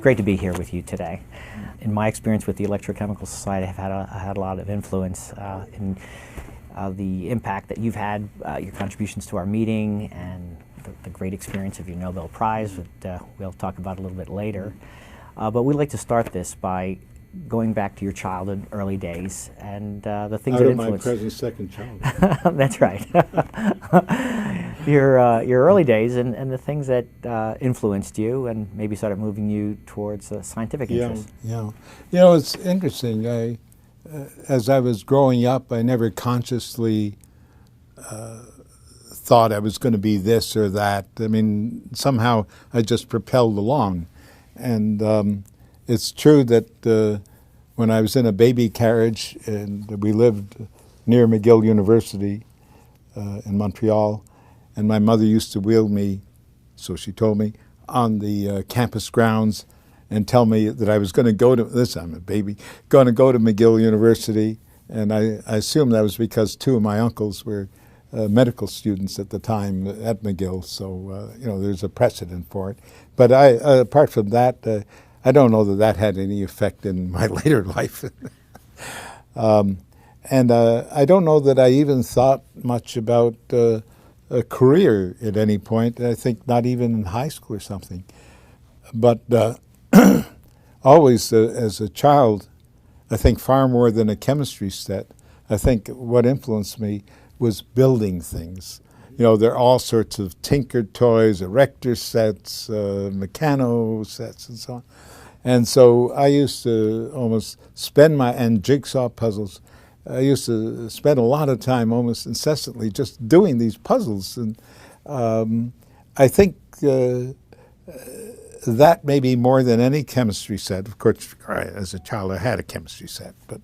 great to be here with you today. In my experience with the Electrochemical Society, I've had a lot of influence in the impact that you've had, your contributions to our meeting, and the great experience of your Nobel Prize that we'll talk about a little bit later. But we'd like to start this by going back to your childhood, early days, and the things that influenced. My present second child. That's right. Your early days and the things that influenced you and maybe started moving you towards scientific interests. Yeah. You know, it's interesting. As I was growing up, I never consciously thought I was going to be this or that. I mean, somehow I just propelled along. And it's true that when I was in a baby carriage and we lived near McGill University in Montreal, and my mother used to wheel me, so she told me, on the campus grounds and tell me that I was going to go to, listen, I'm a baby, going to go to McGill University. And I assume that was because two of my uncles were medical students at the time at McGill, so you know, there's a precedent for it. But apart from that, I don't know that that had any effect in my later life. And I don't know that I even thought much about a career at any point. I think not even in high school or something. But always as a child, I think far more than a chemistry set, I think what influenced me was building things. You know, there are all sorts of tinkered toys, erector sets, mechano sets, and so on. And so I used to almost spend and jigsaw puzzles. I used to spend a lot of time almost incessantly just doing these puzzles. And I think that maybe more than any chemistry set. Of course, as a child I had a chemistry set, but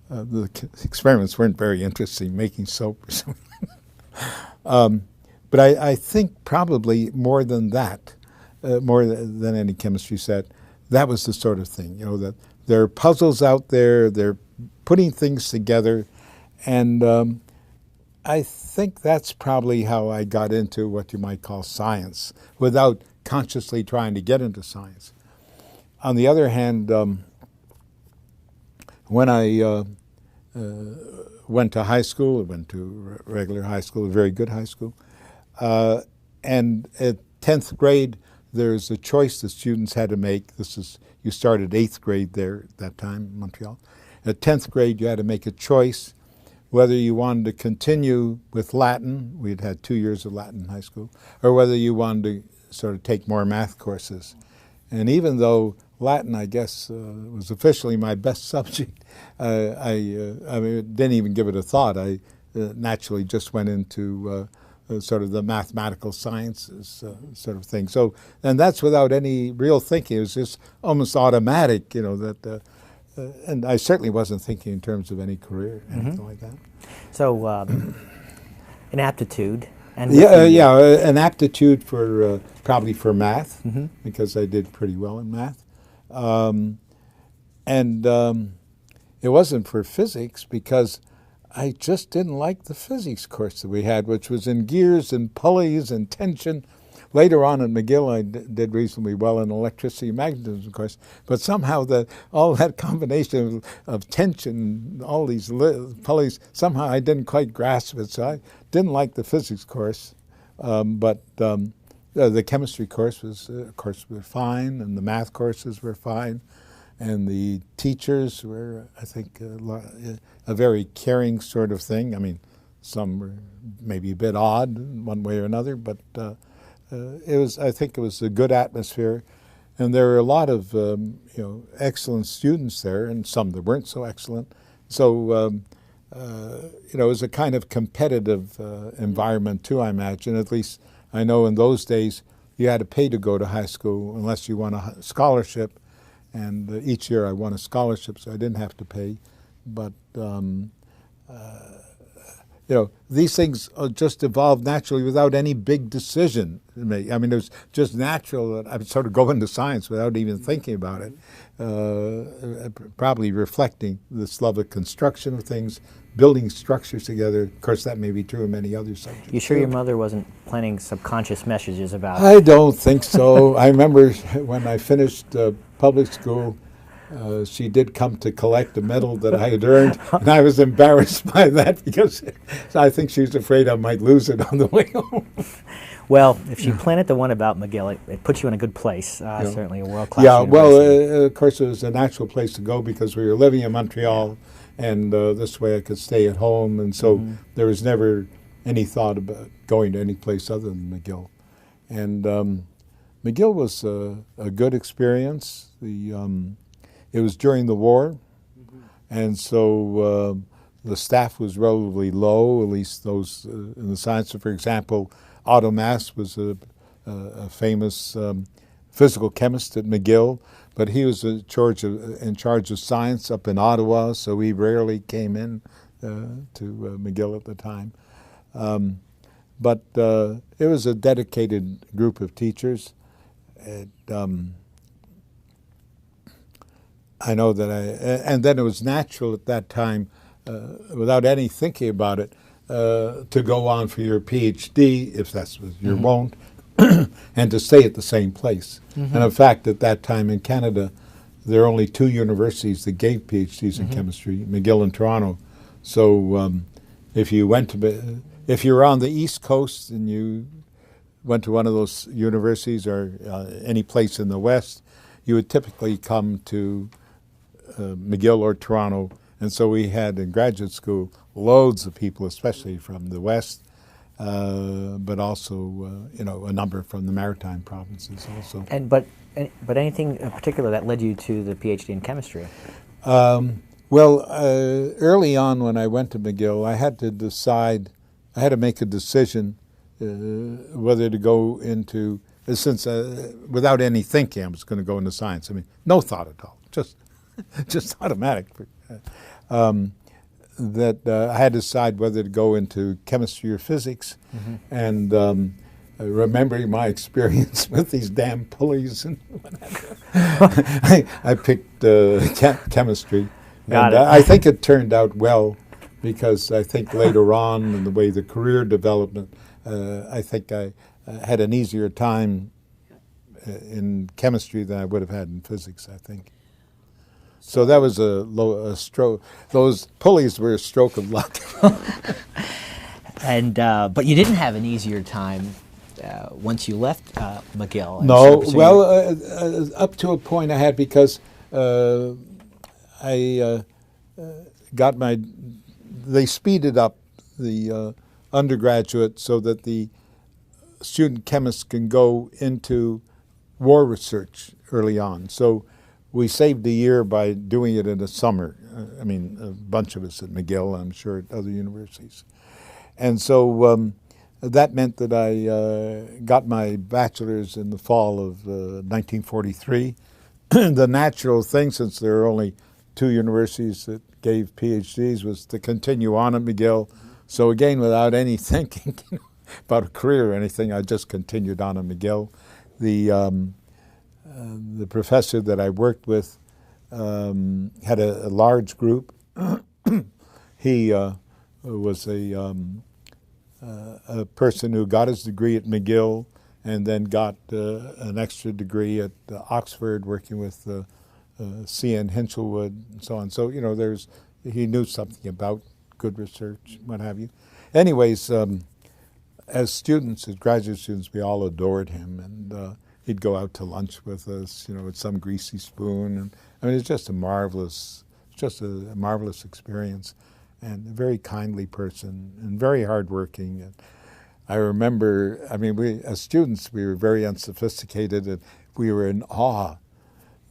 the experiments weren't very interesting, making soap or something. But I think probably more than that, more than any chemistry set, that was the sort of thing, you know, that there are puzzles out there, they're putting things together, and I think that's probably how I got into what you might call science, without consciously trying to get into science. On the other hand, when I went to high school, I went to regular high school, a very good high school, and at 10th grade, there's a choice the students had to make. You started 8th grade there at that time in Montreal. At 10th grade, you had to make a choice whether you wanted to continue with Latin, we'd had 2 years of Latin in high school, or whether you wanted to sort of take more math courses. And even though Latin, I guess, was officially my best subject, I mean, didn't even give it a thought. I naturally just went into sort of the mathematical sciences sort of thing. So, and that's without any real thinking. It was just almost automatic, you know, that, and I certainly wasn't thinking in terms of any career, anything like that. So, an aptitude. And an aptitude for, probably for math, because I did pretty well in math. It wasn't for physics because I just didn't like the physics course that we had, which was in gears and pulleys and tension. Later on at McGill, I did reasonably well in electricity and magnetism course, but somehow all that combination of tension, all these pulleys, somehow I didn't quite grasp it, so I didn't like the physics course. But the chemistry course was, of course, were fine, and the math courses were fine. And the teachers were, I think, a very caring sort of thing. I mean, some were maybe a bit odd in one way or another, but I think it was a good atmosphere. And there were a lot of excellent students there, and some that weren't so excellent. So it was a kind of competitive environment too, I imagine. At least I know in those days you had to pay to go to high school unless you won a scholarship. And each year I won a scholarship, so I didn't have to pay. But these things just evolved naturally without any big decision. I mean, it was just natural that I would sort of go into science without even thinking about it, probably reflecting this love of construction of things, building structures together. Of course, that may be true in many other subjects. You sure your mother wasn't planting subconscious messages about I don't think so. I remember when I finished public school, she did come to collect a medal that I had earned, and I was embarrassed by that because I think she was afraid I might lose it on the way home. Well, if she planted the one about McGill, it puts you in a good place, certainly a world-class Yeah, university. well, of course, it was a natural place to go because we were living in Montreal, and this way I could stay at home, and so there was never any thought about going to any place other than McGill. And McGill was a good experience. It was during the war, and so the staff was relatively low, at least those in the science. So for example, Otto Mass was a famous physical chemist at McGill, but he was in charge of science up in Ottawa, so he rarely came in to McGill at the time. But it was a dedicated group of teachers. I know that and then it was natural at that time, without any thinking about it, to go on for your PhD, if that's what you won't, and to stay at the same place. And in fact, at that time in Canada, there are only 2 universities that gave PhDs in chemistry, McGill and Toronto. So if you were on the East Coast and you went to one of those universities or any place in the West, you would typically come to McGill or Toronto. And so we had in graduate school loads of people, especially from the West, but also a number from the maritime provinces also. But anything in particular that led you to the PhD in chemistry? Well, early on when I went to McGill, I had to make a decision whether to go into, since without any thinking I was going to go into science. I mean, no thought at all, just automatic. That I had to decide whether to go into chemistry or physics, and remembering my experience with these damn pulleys, and I picked chemistry. And I think it turned out well, because I think later on in the way the career development, I think I had an easier time in chemistry than I would have had in physics, I think. So that was a stroke. Those pulleys were a stroke of luck. And but you didn't have an easier time once you left McGill. No, well, up to a point I had, because I got they speeded up the undergraduate so that the student chemists can go into war research early on. So we saved a year by doing it in the summer. I mean, a bunch of us at McGill, I'm sure at other universities. And so that meant that I got my bachelor's in the fall of 1943. The natural thing, since there are only 2 universities that gave PhDs, was to continue on at McGill. So again, without any thinking about a career or anything, I just continued on at McGill. The professor that I worked with had a large group. He was a person who got his degree at McGill and then got an extra degree at Oxford, working with C.N. Hinchelwood and so on. So, he knew something about good research, what have you. Anyways, as students, as graduate students, we all adored him, and he'd go out to lunch with us, with some greasy spoon. And I mean, it's just a marvelous experience, and a very kindly person, and very hardworking. And I remember, we as students, we were very unsophisticated, and we were in awe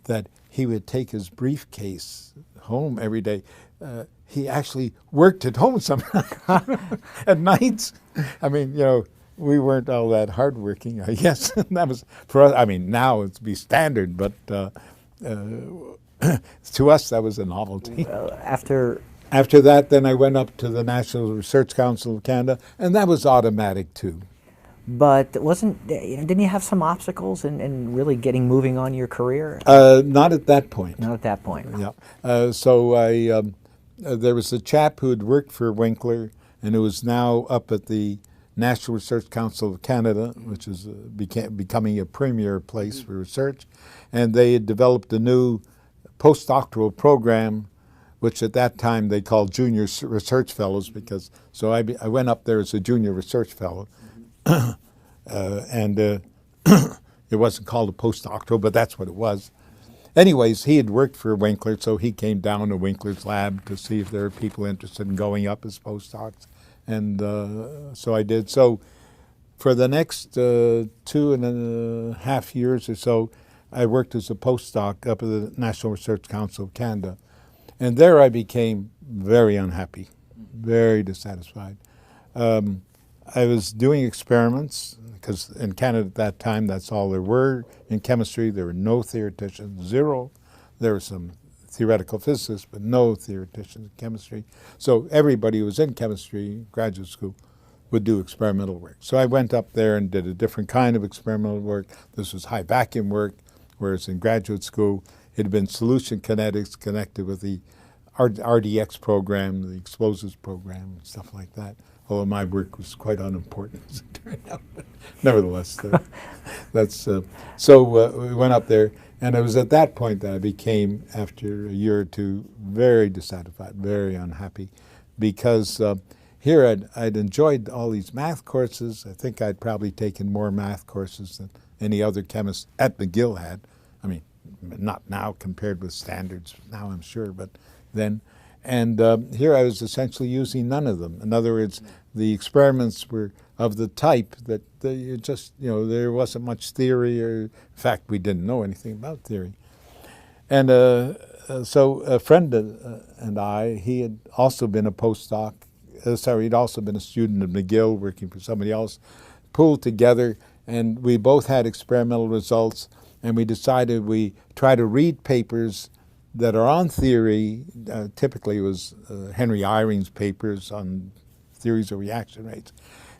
that he would take his briefcase home every day. He actually worked at home sometimes at nights. We weren't all that hardworking, I guess. That was for us. Now it'd be standard, but to us that was a novelty. After After that, then I went up to the National Research Council of Canada, and that was automatic too. But didn't you have some obstacles in really getting moving on your career? Not at that point. Not at that point. Yeah. So there was a chap who had worked for Winkler and who was now up at the National Research Council of Canada, which is becoming a premier place for research, and they had developed a new postdoctoral program, which at that time they called junior research fellows, because so I went up there as a junior research fellow, and it wasn't called a postdoctoral, but that's what it was. Anyways, he had worked for Winkler, so he came down to Winkler's lab to see if there were people interested in going up as postdocs, and so I did. So for the next 2.5 years or so, I worked as a postdoc up at the National Research Council of Canada. And there I became very unhappy, very dissatisfied. I was doing experiments, because in Canada at that time, that's all there were in chemistry. There were no theoreticians, zero. There were some theoretical physicists, but no theoreticians in chemistry. So everybody who was in chemistry, graduate school, would do experimental work. So I went up there and did a different kind of experimental work. This was high vacuum work, whereas in graduate school, it had been solution kinetics connected with the RDX program, the explosives program, and stuff like that. Although my work was quite unimportant, as it turned out. But nevertheless, so we went up there, and it was at that point that I became, after a year or two, very dissatisfied, very unhappy, because here I'd enjoyed all these math courses. I think I'd probably taken more math courses than any other chemist at McGill had. I mean, not now compared with standards now, I'm sure, but then. And here I was essentially using none of them. In other words, the experiments were of the type that there wasn't much theory, or in fact, we didn't know anything about theory. And so a friend and I, he had also been a postdoc, he'd also been a student at McGill working for somebody else, pulled together, and we both had experimental results, and we decided we try to read papers that are on theory. Typically it was Henry Eyring's papers on theories of reaction rates.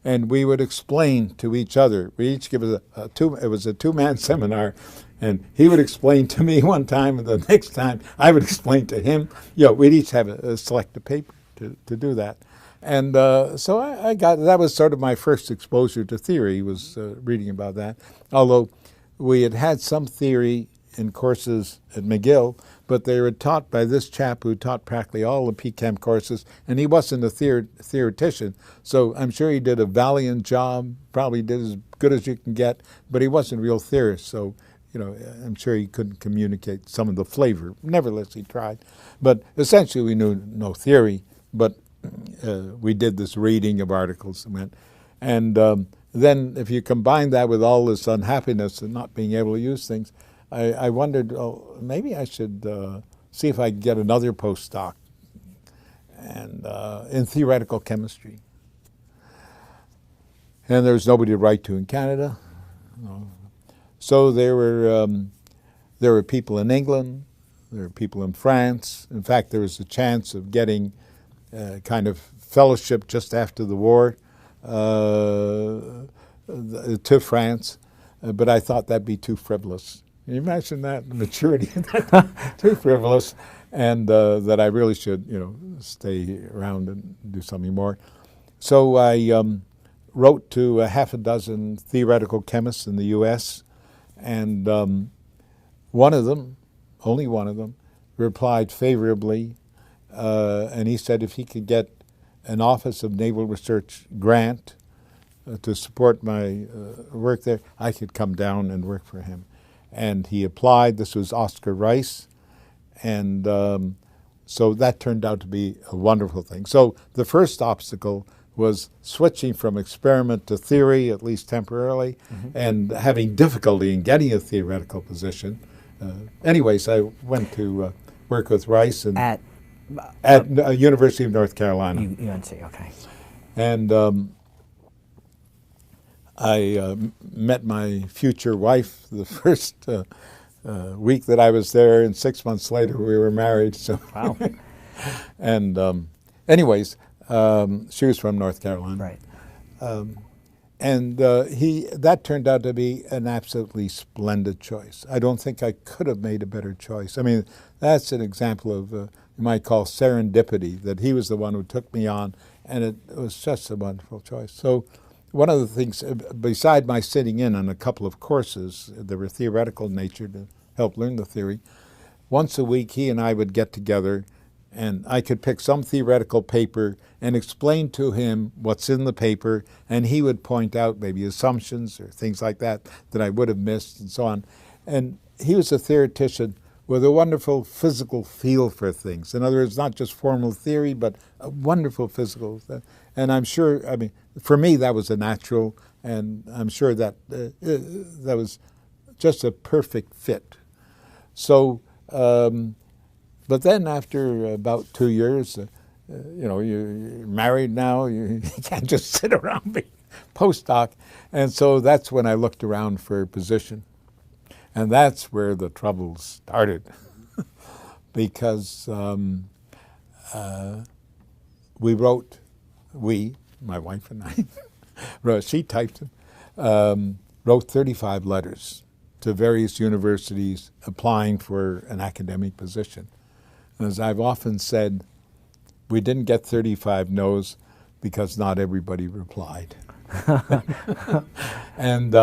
And we would explain to each other. We each give it was a two-man seminar, and he would explain to me one time, and the next time I would explain to him. We'd each have select a paper to do that. And so I got, that was sort of my first exposure to theory, was reading about that. Although we had some theory in courses at McGill, but they were taught by this chap who taught practically all the PChem courses, and he wasn't a theoretician, so I'm sure he did a valiant job, probably did as good as you can get, but he wasn't a real theorist, so I'm sure he couldn't communicate some of the flavor. Nevertheless, he tried. But essentially we knew no theory, but we did this reading of articles, and then if you combine that with all this unhappiness and not being able to use things, I wondered, maybe I should see if I could get another postdoc and in theoretical chemistry. And there was nobody to write to in Canada. So there were people in England, there were people in France. In fact, there was a chance of getting kind of fellowship just after the war to France, but I thought that'd be too frivolous. Can you imagine that, the maturity of that? Too frivolous, and that I really should, stay around and do something more. So I wrote to a half a dozen theoretical chemists in the U.S., and one of them, only one of them, replied favorably, and he said if he could get an Office of Naval Research grant to support my work there, I could come down and work for him. And he applied. This was Oscar Rice, and so that turned out to be a wonderful thing. So the first obstacle was switching from experiment to theory, at least temporarily, and having difficulty in getting a theoretical position. Anyways, I went to work with Rice at University of North Carolina. UNC, okay. And I met my future wife the first week that I was there, and 6 months later we were married. So wow. And anyways, she was from North Carolina. Right. And that turned out to be an absolutely splendid choice. I don't think I could have made a better choice. I mean, that's an example of, you might call serendipity, that he was the one who took me on, and it was just a wonderful choice. So one of the things, beside my sitting in on a couple of courses that were theoretical in nature to help learn the theory, once a week he and I would get together, and I could pick some theoretical paper and explain to him what's in the paper, and he would point out maybe assumptions or things like that that I would have missed and so on. And he was a theoretician with a wonderful physical feel for things. In other words, not just formal theory, but a wonderful physical. And I'm sure, I mean, for me that was a natural, and I'm sure that that was just a perfect fit. So, but then after about 2 years, you know, you're married now, you can't just sit around being postdoc. And so that's when I looked around for a position. And that's where the trouble started. Because my wife and I, she typed them, wrote 35 letters to various universities applying for an academic position. And as I've often said, we didn't get 35 no's because not everybody replied. And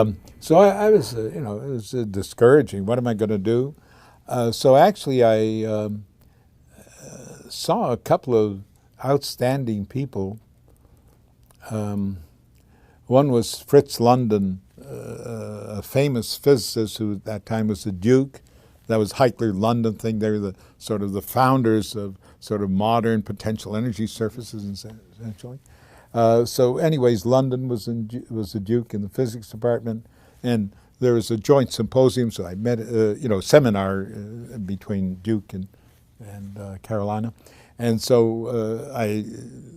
so I was, you know, it was discouraging. What am I going to do? So actually I saw a couple of outstanding people. One was Fritz London, a famous physicist who at that time was the Duke. That was Heitler-London thing. They were the sort of the founders of sort of modern potential energy surfaces, essentially. So anyways, London was the Duke in the physics department, and there was a joint symposium, so I met, you know, seminar between Duke and Carolina. And so I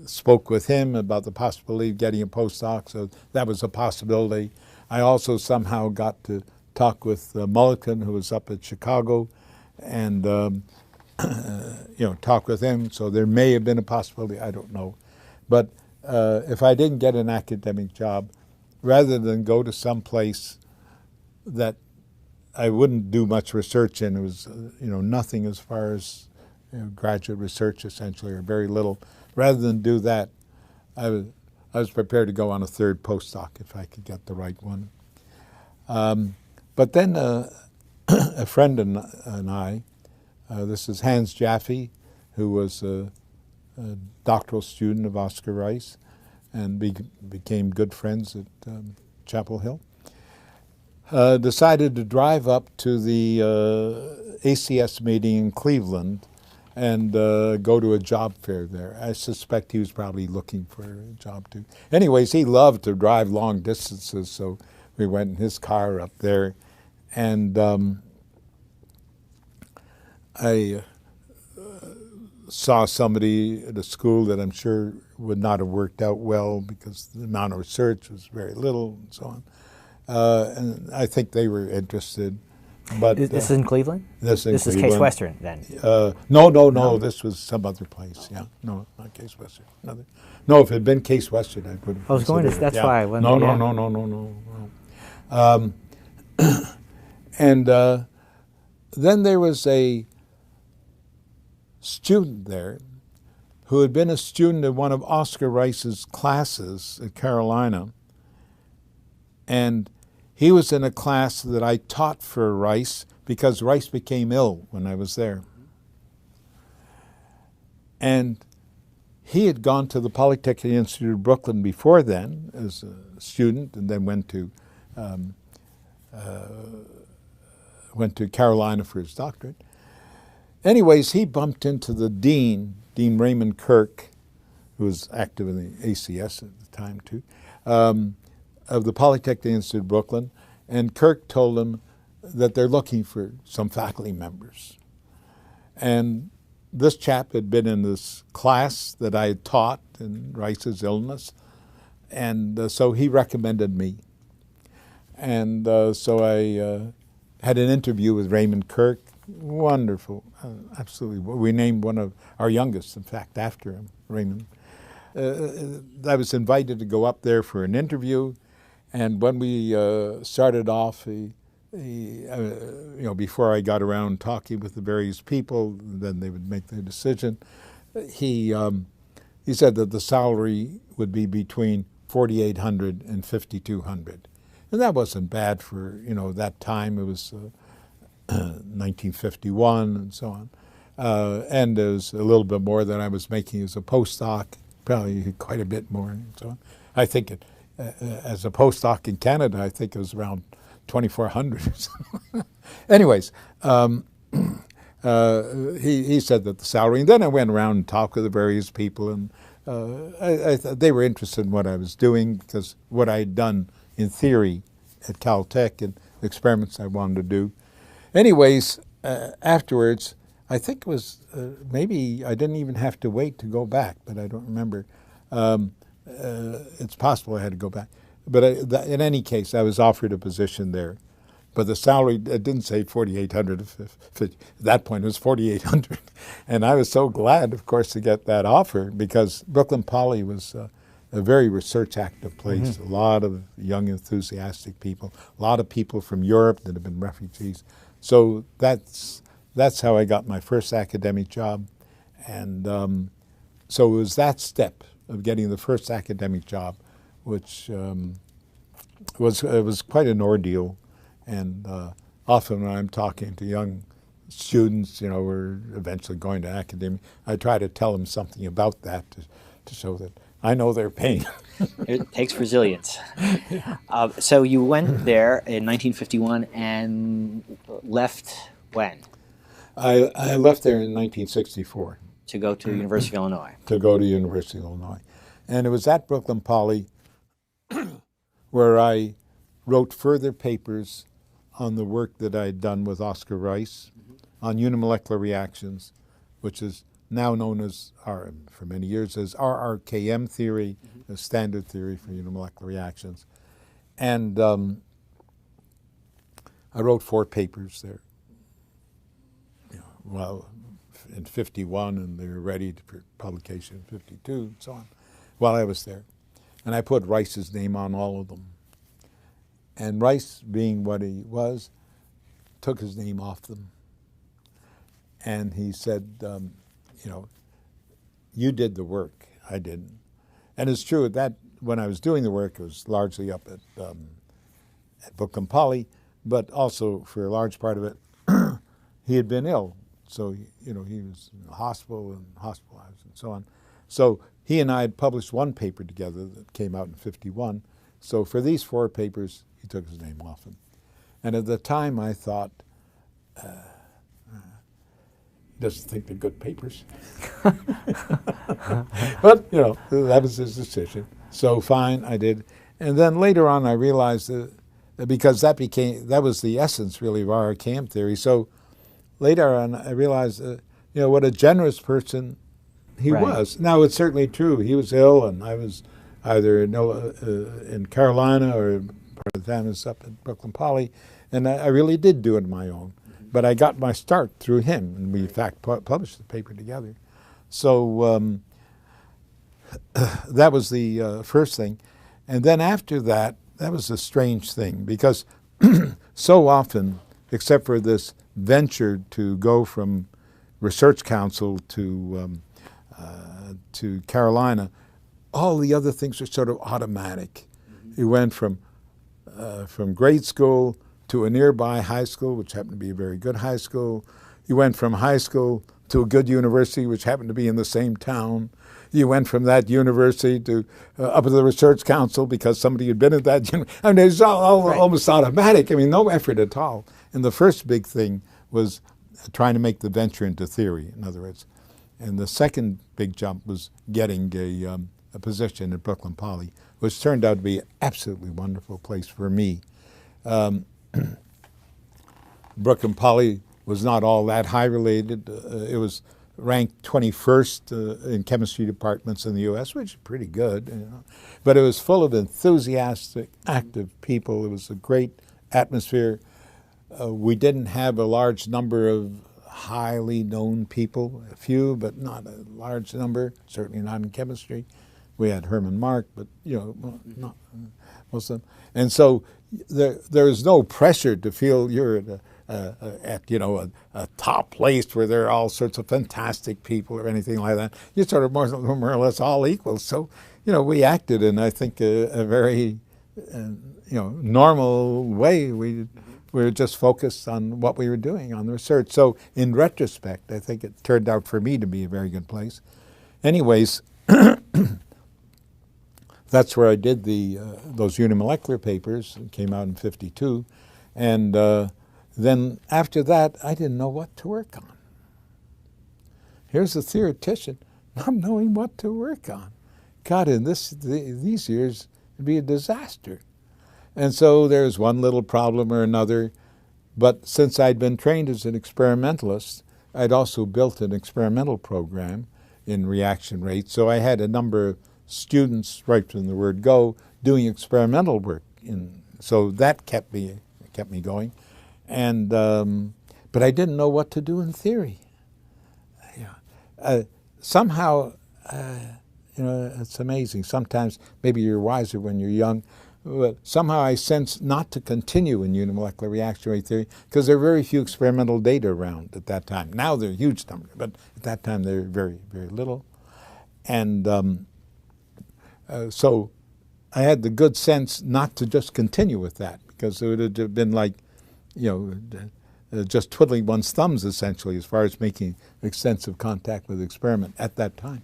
spoke with him about the possibility of getting a postdoc, so that was a possibility. I also somehow got to talk with Mulliken, who was up at Chicago, and you know, talk with him. So there may have been a possibility, I don't know. But if I didn't get an academic job, rather than go to some place that I wouldn't do much research in, it was you know, nothing as far as, you know, graduate research essentially, or very little. Rather than do that, I was prepared to go on a third postdoc if I could get the right one. But then a friend and I, this is Hans Jaffe, who was a doctoral student of Oscar Rice and became good friends at Chapel Hill, decided to drive up to the ACS meeting in Cleveland and go to a job fair there. I suspect he was probably looking for a job too. Anyways, he loved to drive long distances, so we went in his car up there, and I saw somebody at a school that I'm sure would not have worked out well because the amount of research was very little and so on. And I think they were interested. But This is in Cleveland? This is Case Western, then? No, this was some other place, yeah. No, not Case Western. No, if it had been Case Western, I would have I was going to, that's why I went No. And then there was a student there who had been a student in one of Oscar Rice's classes at Carolina, and he was in a class that I taught for Rice because Rice became ill when I was there. And he had gone to the Polytechnic Institute of Brooklyn before then as a student, and then went to Carolina for his doctorate. Anyways, he bumped into the dean, Dean Raymond Kirk, who was active in the ACS at the time too, of the Polytechnic Institute of Brooklyn, and Kirk told him that they're looking for some faculty members. And this chap had been in this class that I had taught in Rice's illness, and so he recommended me. And so I had an interview with Raymond Kirk, wonderful, absolutely. We named one of our youngest, in fact, after him, Raymond. I was invited to go up there for an interview, and when we started off, before I got around talking with the various people, then they would make their decision. He said that the salary would be between $4,800 and $5,200, and that wasn't bad for that time. It was 1951 and so on, and it was a little bit more than I was making as a postdoc, probably quite a bit more and so on. I think as a postdoc in Canada, I think it was around 2,400 or something. Anyways, he said that the salary, and then I went around and talked with the various people, and they were interested in what I was doing, because what I had done in theory at Caltech and experiments I wanted to do. Anyways, afterwards, I think it was maybe I didn't even have to wait to go back, but I don't remember. It's possible I had to go back. But in any case, I was offered a position there. But the salary, it didn't say $4,800. At that point, it was $4,800. And I was so glad, of course, to get that offer, because Brooklyn Poly was a very research-active place, a lot of young, enthusiastic people, a lot of people from Europe that have been refugees. So that's how I got my first academic job. And so it was that step of getting the first academic job, which was quite an ordeal. And often when I'm talking to young students, who are eventually going to academia, I try to tell them something about that to show that I know their pain. It takes resilience. So you went there in 1951 and left when? I left there in 1964. To go to University of Illinois. To go to University of Illinois. And it was at Brooklyn Poly where I wrote further papers on the work that I had done with Oscar Rice on unimolecular reactions, which is now known as, for many years, as RRKM theory, a standard theory for unimolecular reactions. And I wrote 4 papers there. In 51, and they were ready for publication in 52, and so on, while I was there. And I put Rice's name on all of them. And Rice, being what he was, took his name off them. And he said, you did the work, I didn't. And it's true that when I was doing the work, it was largely up at Brooklyn Poly, but also for a large part of it, he had been ill. So, he was in the hospital and hospitalized and so on. So he and I had published one paper together that came out in 51. So for these 4 papers, he took his name off them. And at the time, I thought, he doesn't think they're good papers. But, that was his decision. So fine, I did. And then later on, I realized that because that was the essence, really, of RRKM theory. So later on, I realized, what a generous person he was. Now, it's certainly true. He was ill, and I was either in Carolina or part of the time was up at Brooklyn Poly, and I really did do it on my own. But I got my start through him, and we, in fact, published the paper together. So that was the first thing. And then after that, that was a strange thing, because so often, except for this venture to go from Research Council to Carolina, all the other things are sort of automatic. You went from grade school to a nearby high school, which happened to be a very good high school. You went from high school to a good university, which happened to be in the same town. You went from that university to up to the Research Council because somebody had been at that university. I mean, it's all almost automatic. I mean, no effort at all. And the first big thing was trying to make the venture into theory, in other words. And the second big jump was getting a position at Brooklyn Poly, which turned out to be an absolutely wonderful place for me. Brooklyn Poly was not all that high related. It was ranked 21st in chemistry departments in the U.S., which is pretty good. But it was full of enthusiastic, active people. It was a great atmosphere. We didn't have a large number of highly known people, a few, but not a large number, certainly not in chemistry. We had Herman Mark, but, not most of them. And so there is no pressure to feel you're at a top place where there are all sorts of fantastic people or anything like that. You're sort of more or less all equal. So, we acted in, I think, a very, normal way. We were just focused on what we were doing, on the research. So in retrospect, I think it turned out for me to be a very good place. Anyways, that's where I did those unimolecular papers. It came out in '52. And then after that, I didn't know what to work on. Here's a theoretician not knowing what to work on. God, in these years, it'd be a disaster. And so there's one little problem or another. But since I'd been trained as an experimentalist, I'd also built an experimental program in reaction rates. So I had a number of students, right from the word go, doing experimental work. So that kept me going. And but I didn't know what to do in theory. Somehow, it's amazing. Sometimes maybe you're wiser when you're young. But somehow I sensed not to continue in unimolecular reaction rate theory because there are very few experimental data around at that time. Now there are a huge number, but at that time there were very, very little. And so I had the good sense not to just continue with that because it would have been like, just twiddling one's thumbs essentially as far as making extensive contact with the experiment at that time.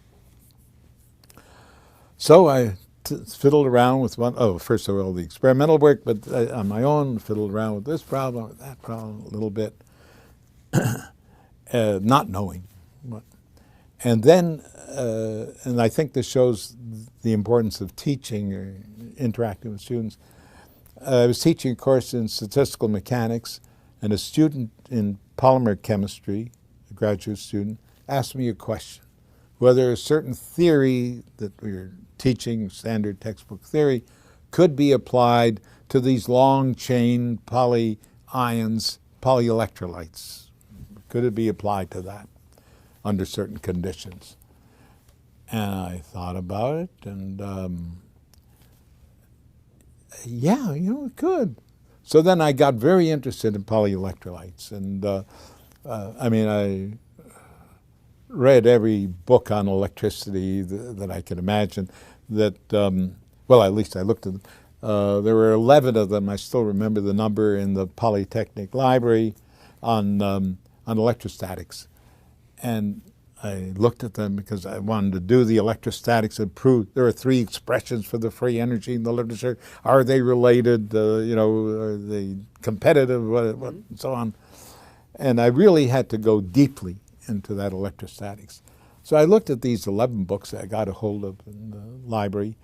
So I fiddled around with first of all, the experimental work, but on my own, fiddled around with this problem, with that problem a little bit, not knowing what. And then, and I think this shows the importance of teaching or interacting with students. I was teaching a course in statistical mechanics, and a student in polymer chemistry, a graduate student, asked me a question, whether a certain theory that we were teaching, standard textbook theory, could be applied to these long-chain polyions, polyelectrolytes. Could it be applied to that under certain conditions? And I thought about it, and yeah, it could. So then I got very interested in polyelectrolytes, and I read every book on electricity that I could imagine. Well, at least I looked at them. There were 11 of them. I still remember the number in the Polytechnic Library on electrostatics. And I looked at them because I wanted to do the electrostatics and prove there are 3 expressions for the free energy in the literature. Are they related? Are they competitive? What, and so on. And I really had to go deeply into that electrostatics. So I looked at these 11 books that I got a hold of in the library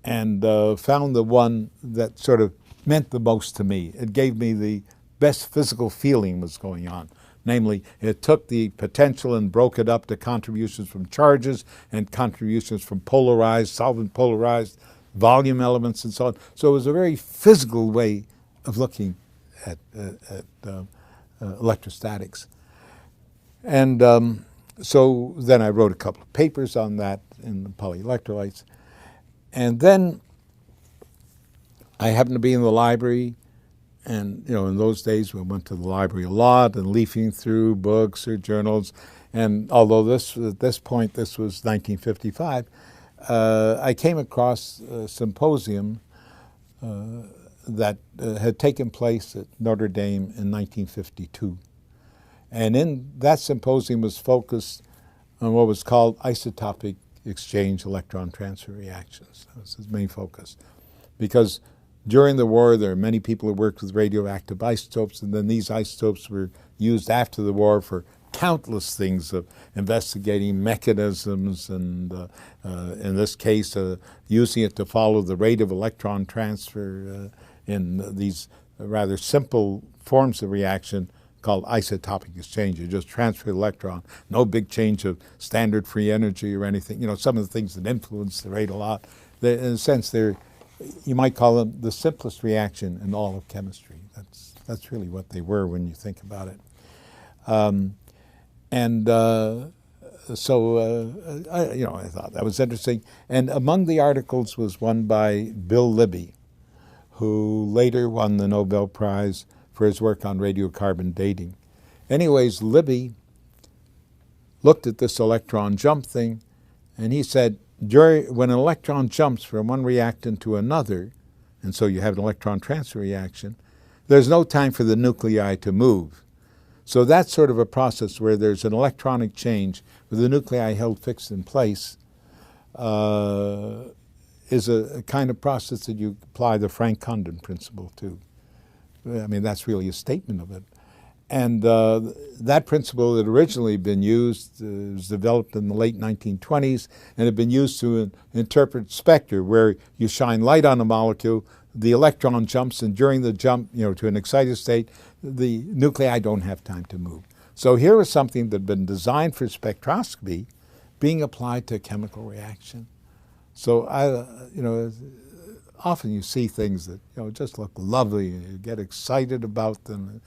and found the one that sort of meant the most to me. It gave me the best physical feeling was going on. Namely, it took the potential and broke it up to contributions from charges and contributions from polarized, solvent polarized, volume elements and so on. So it was a very physical way of looking at electrostatics. And so then I wrote a couple of papers on that in the polyelectrolytes. And then I happened to be in the library, and in those days we went to the library a lot and leafing through books or journals. And although at this point this was 1955, I came across a symposium that had taken place at Notre Dame in 1952. And in that symposium was focused on what was called isotopic exchange electron transfer reactions. That was his main focus. Because during the war, there are many people who worked with radioactive isotopes, and then these isotopes were used after the war for countless things of investigating mechanisms and, in this case, using it to follow the rate of electron transfer in these rather simple forms of reaction called isotopic exchange. You just transfer the electron, no big change of standard free energy or anything. Some of the things that influence the rate a lot. In a sense, you might call them the simplest reaction in all of chemistry. That's That's really what they were when you think about it. I thought that was interesting. And among the articles was one by Bill Libby, who later won the Nobel Prize for his work on radiocarbon dating. Anyways, Libby looked at this electron jump thing, and he said, when an electron jumps from one reactant to another, and so you have an electron transfer reaction, there's no time for the nuclei to move. So that's sort of a process where there's an electronic change with the nuclei held fixed in place, is a kind of process that you apply the Frank-Condon principle to. I mean, that's really a statement of it. And that principle had originally been used, was developed in the late 1920s, and had been used to interpret spectra, where you shine light on a molecule, the electron jumps, and during the jump, to an excited state, the nuclei don't have time to move. So here was something that had been designed for spectroscopy being applied to a chemical reaction. So often you see things that just look lovely, and you get excited about them.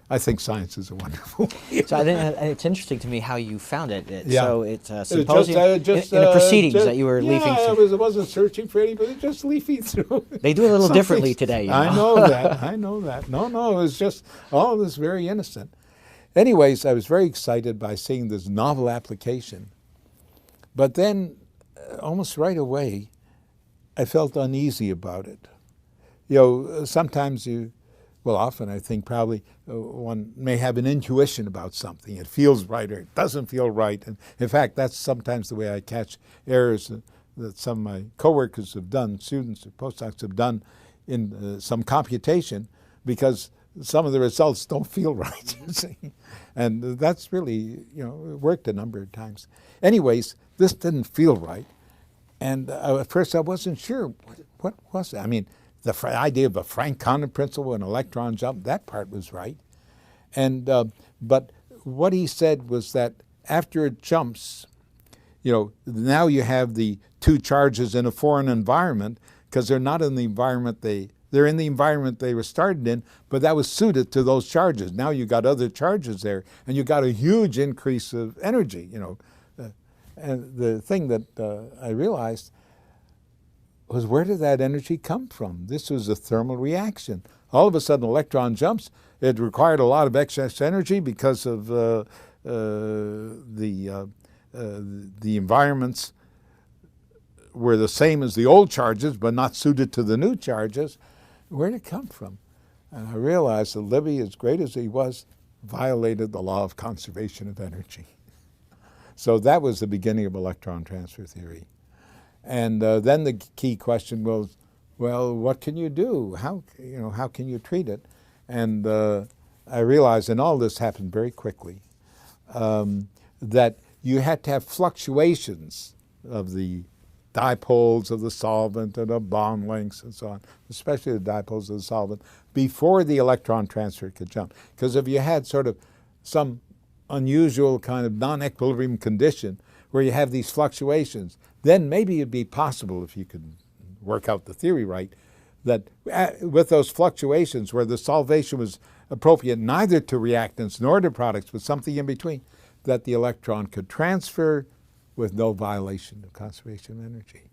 I think science is a wonderful. So I think it's interesting to me how you found it. Yeah. So it's a symposium in the proceedings that you were leafing through. I wasn't searching for anybody, just leafing through. They do a little differently today. I know that. I know that. No, it was just all of this very innocent. Anyways, I was very excited by seeing this novel application. But then, almost right away, I felt uneasy about it. Sometimes often I think probably one may have an intuition about something. It feels right or it doesn't feel right. And in fact, that's sometimes the way I catch errors that some of my coworkers have done, students or postdocs have done in some computation, because some of the results don't feel right. And that's really, worked a number of times. Anyways, this didn't feel right. And at first I wasn't sure what was it. I mean, the idea of a Frank-Condon principle and electron jump, that part was right. And but what he said was that after it jumps, now you have the two charges in a foreign environment, because they're not in the environment they're in the environment they were started in, but that was suited to those charges. Now you got other charges there, and you got a huge increase of energy. And the thing that I realized was, where did that energy come from? This was a thermal reaction. All of a sudden, electron jumps. It required a lot of excess energy because of the environments were the same as the old charges, but not suited to the new charges. Where did it come from? And I realized that Libby, as great as he was, violated the law of conservation of energy. So that was the beginning of electron transfer theory. And then the key question was, well, what can you do? How can you treat it? And I realized, and all this happened very quickly, that you had to have fluctuations of the dipoles of the solvent and the bond lengths and so on, especially the dipoles of the solvent, before the electron transfer could jump. Because if you had sort of some unusual kind of non-equilibrium condition where you have these fluctuations, then maybe it'd be possible, if you could work out the theory right, that with those fluctuations where the solvation was appropriate neither to reactants nor to products, but something in between, that the electron could transfer with no violation of conservation of energy.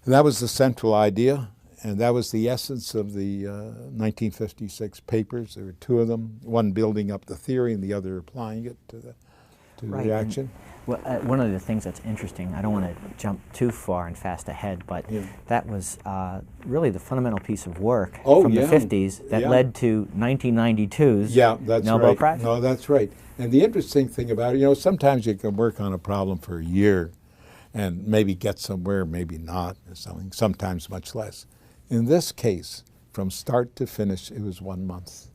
And that was the central idea, and that was the essence of the 1956 papers. There were two of them, one building up the theory and the other applying it to the reaction. And, one of the things that's interesting, I don't want to jump too far and fast ahead, but that was really the fundamental piece of work from the 50s that led to 1992's Nobel Prize. No, that's right. And the interesting thing about it, sometimes you can work on a problem for a year and maybe get somewhere, maybe not, or something, sometimes much less. In this case, from start to finish, it was 1 month.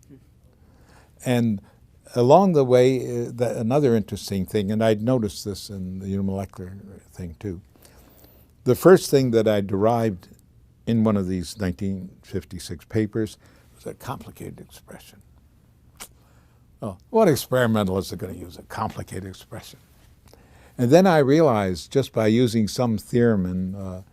And along the way, another interesting thing, and I'd noticed this in the unimolecular thing too, the first thing that I derived in one of these 1956 papers was a complicated expression. Oh, what experimentalist is going to use a complicated expression? And then I realized, just by using some theorem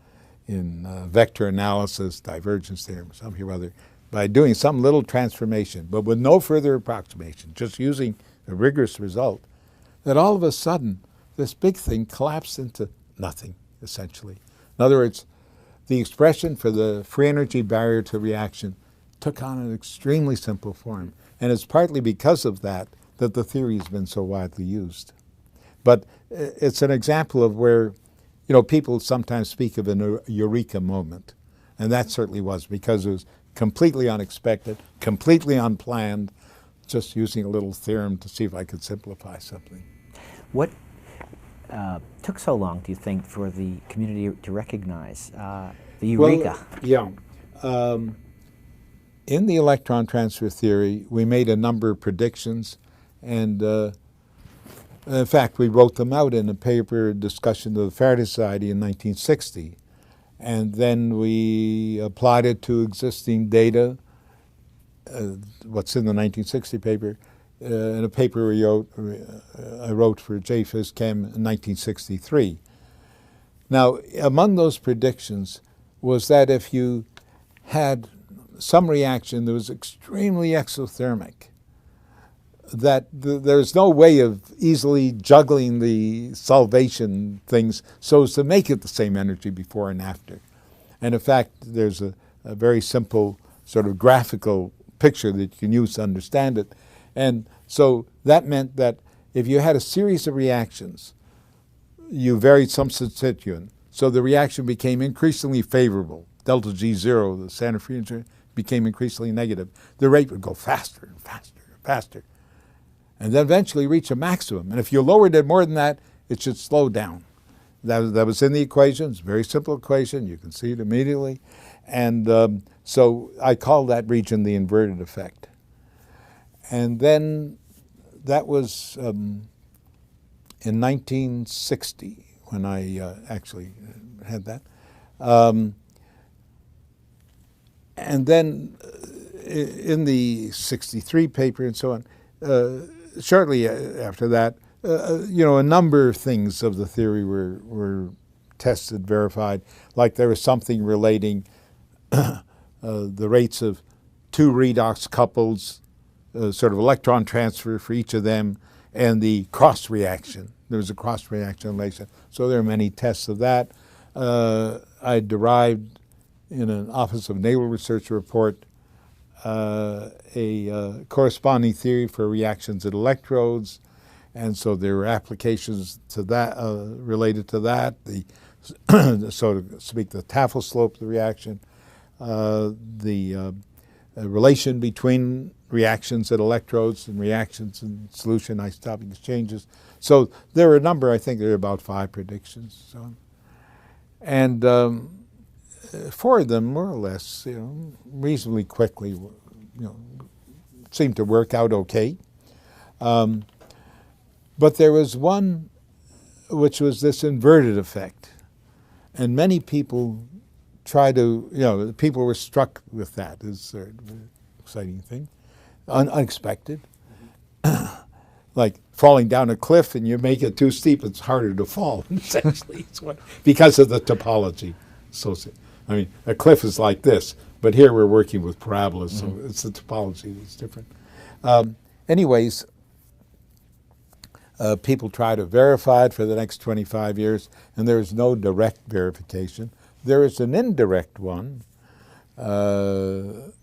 in vector analysis, divergence theorem, something or other, by doing some little transformation, but with no further approximation, just using a rigorous result, that all of a sudden this big thing collapsed into nothing, essentially. In other words, the expression for the free energy barrier to reaction took on an extremely simple form. And it's partly because of that that the theory has been so widely used. But it's an example of where, people sometimes speak of a eureka moment. And that certainly was, because it was completely unexpected, completely unplanned, just using a little theorem to see if I could simplify something. What took so long, do you think, for the community to recognize the eureka? Well, yeah. In the electron transfer theory, we made a number of predictions, and in fact, we wrote them out in a paper discussion of the Faraday Society in 1960. And then we applied it to existing data, what's in the 1960 paper, in a paper I wrote for JPhys Chem in 1963. Now, among those predictions was that if you had some reaction that was extremely exothermic, that there's no way of easily juggling the solvation things so as to make it the same energy before and after. And in fact, there's a very simple sort of graphical picture that you can use to understand it. And so that meant that if you had a series of reactions, you varied some substituent, so the reaction became increasingly favorable. Delta G0, the standard free energy, became increasingly negative. The rate would go faster and faster and faster, and then eventually reach a maximum. And if you lowered it more than that, it should slow down. That was in the equation. It's a very simple equation. You can see it immediately. And so I call that region the inverted effect. And then that was in 1960 when I actually had that. And then in the 63 paper and so on, shortly after that, a number of things of the theory were tested, verified, like there was something relating the rates of two redox couples, sort of electron transfer for each of them, and the cross reaction. There was a cross reaction relation. So there are many tests of that. I derived in an Office of Naval Research report a corresponding theory for reactions at electrodes, and so there were applications to that related to that. So to speak, the Tafel slope of the reaction, the relation between reactions at electrodes and reactions in solution isotopic exchanges. So there are a number. I think there are about 5 predictions. So, and 4 of them, more or less, reasonably quickly, seemed to work out okay. But there was one which was this inverted effect. And many people try to, people were struck with that. It's an exciting thing, unexpected. Like falling down a cliff and you make it too steep, it's harder to fall, essentially, because of the topology. So, I mean, a cliff is like this, but here we're working with parabolas, so it's the topology that's different. Anyways, people try to verify it for the next 25 years, and there is no direct verification. There is an indirect one that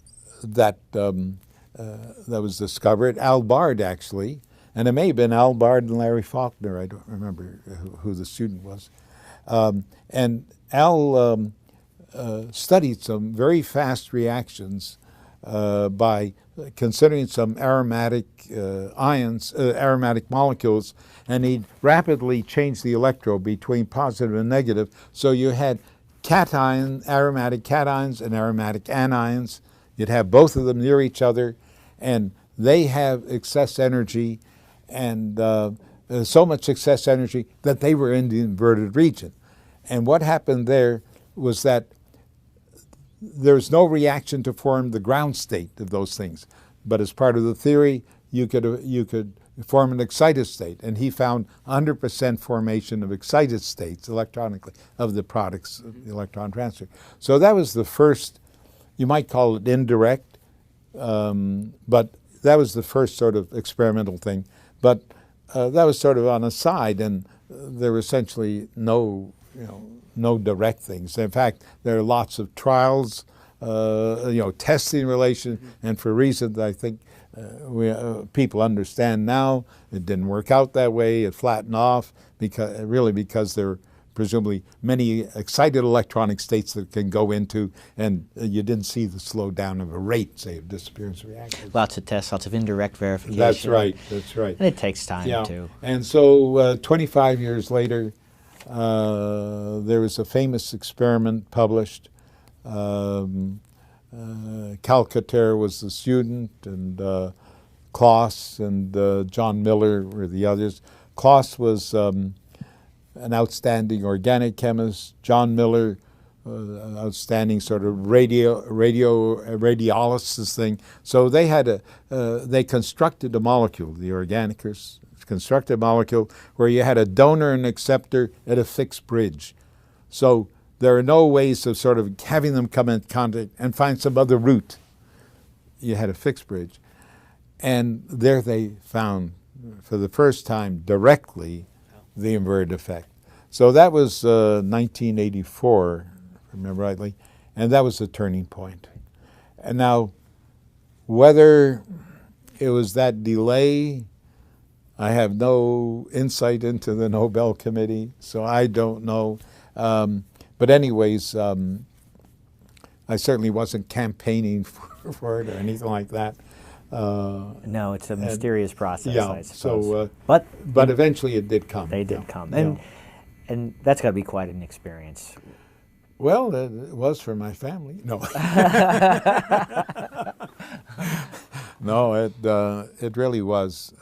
was discovered, Al Bard actually, and it may have been Al Bard and Larry Faulkner, I don't remember who the student was. And Al studied some very fast reactions by considering some aromatic ions, aromatic molecules, and he rapidly changed the electrode between positive and negative. So you had aromatic cations and aromatic anions. You'd have both of them near each other, and they have excess energy, and so much excess energy that they were in the inverted region. And what happened there was that there's no reaction to form the ground state of those things. But as part of the theory, you could form an excited state. And he found 100% formation of excited states electronically of the products of the electron transfer. So that was the first, you might call it indirect, But that was the first sort of experimental thing. But that was sort of on a side, and there were essentially no direct things. In fact, there are lots of trials, testing relation, and for reasons I think people understand now, it didn't work out that way. It flattened off because there are presumably many excited electronic states that can go into, and you didn't see the slowdown of a rate, say, of disappearance reactions. Lots of tests, lots of indirect verification. That's right. That's right. And it takes time too. And so 25 years later, there was a famous experiment published. Calcaterra was the student, and Claus and John Miller were the others. Claus was an outstanding organic chemist. John Miller, outstanding sort of radiolysis thing. So they had they constructed a molecule, the organikers constructed a molecule where you had a donor and acceptor at a fixed bridge. So there are no ways of sort of having them come in contact and find some other route. You had a fixed bridge. And there they found, for the first time, directly, the inverted effect. So that was 1984, if I remember rightly, and that was the turning point. And now, whether it was that delay, I have no insight into the Nobel Committee, so I don't know. But anyways, I certainly wasn't campaigning for it or anything like that. No, it's a mysterious process, I suppose. So, but eventually it did come. They did come. And that's got to be quite an experience. Well, it was for my family. No. No, it really was.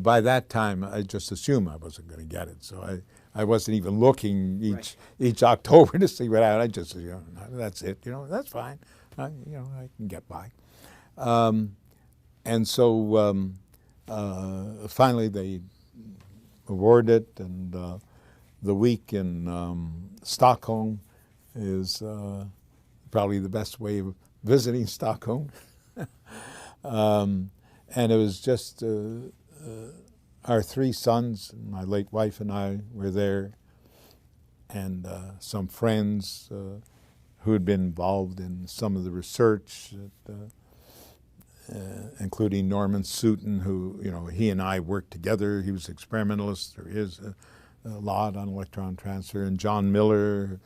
By that time, I just assumed I wasn't going to get it. So I wasn't even looking each October to see what happened. I just, that's it. That's fine. I can get by. And so finally they awarded it, and the week in Stockholm is probably the best way of visiting Stockholm. And it was just our three sons, my late wife and I were there, and some friends who had been involved in some of the research, including Norman Sutton, who, he and I worked together. He was an experimentalist. There is a lot on electron transfer. And John Miller,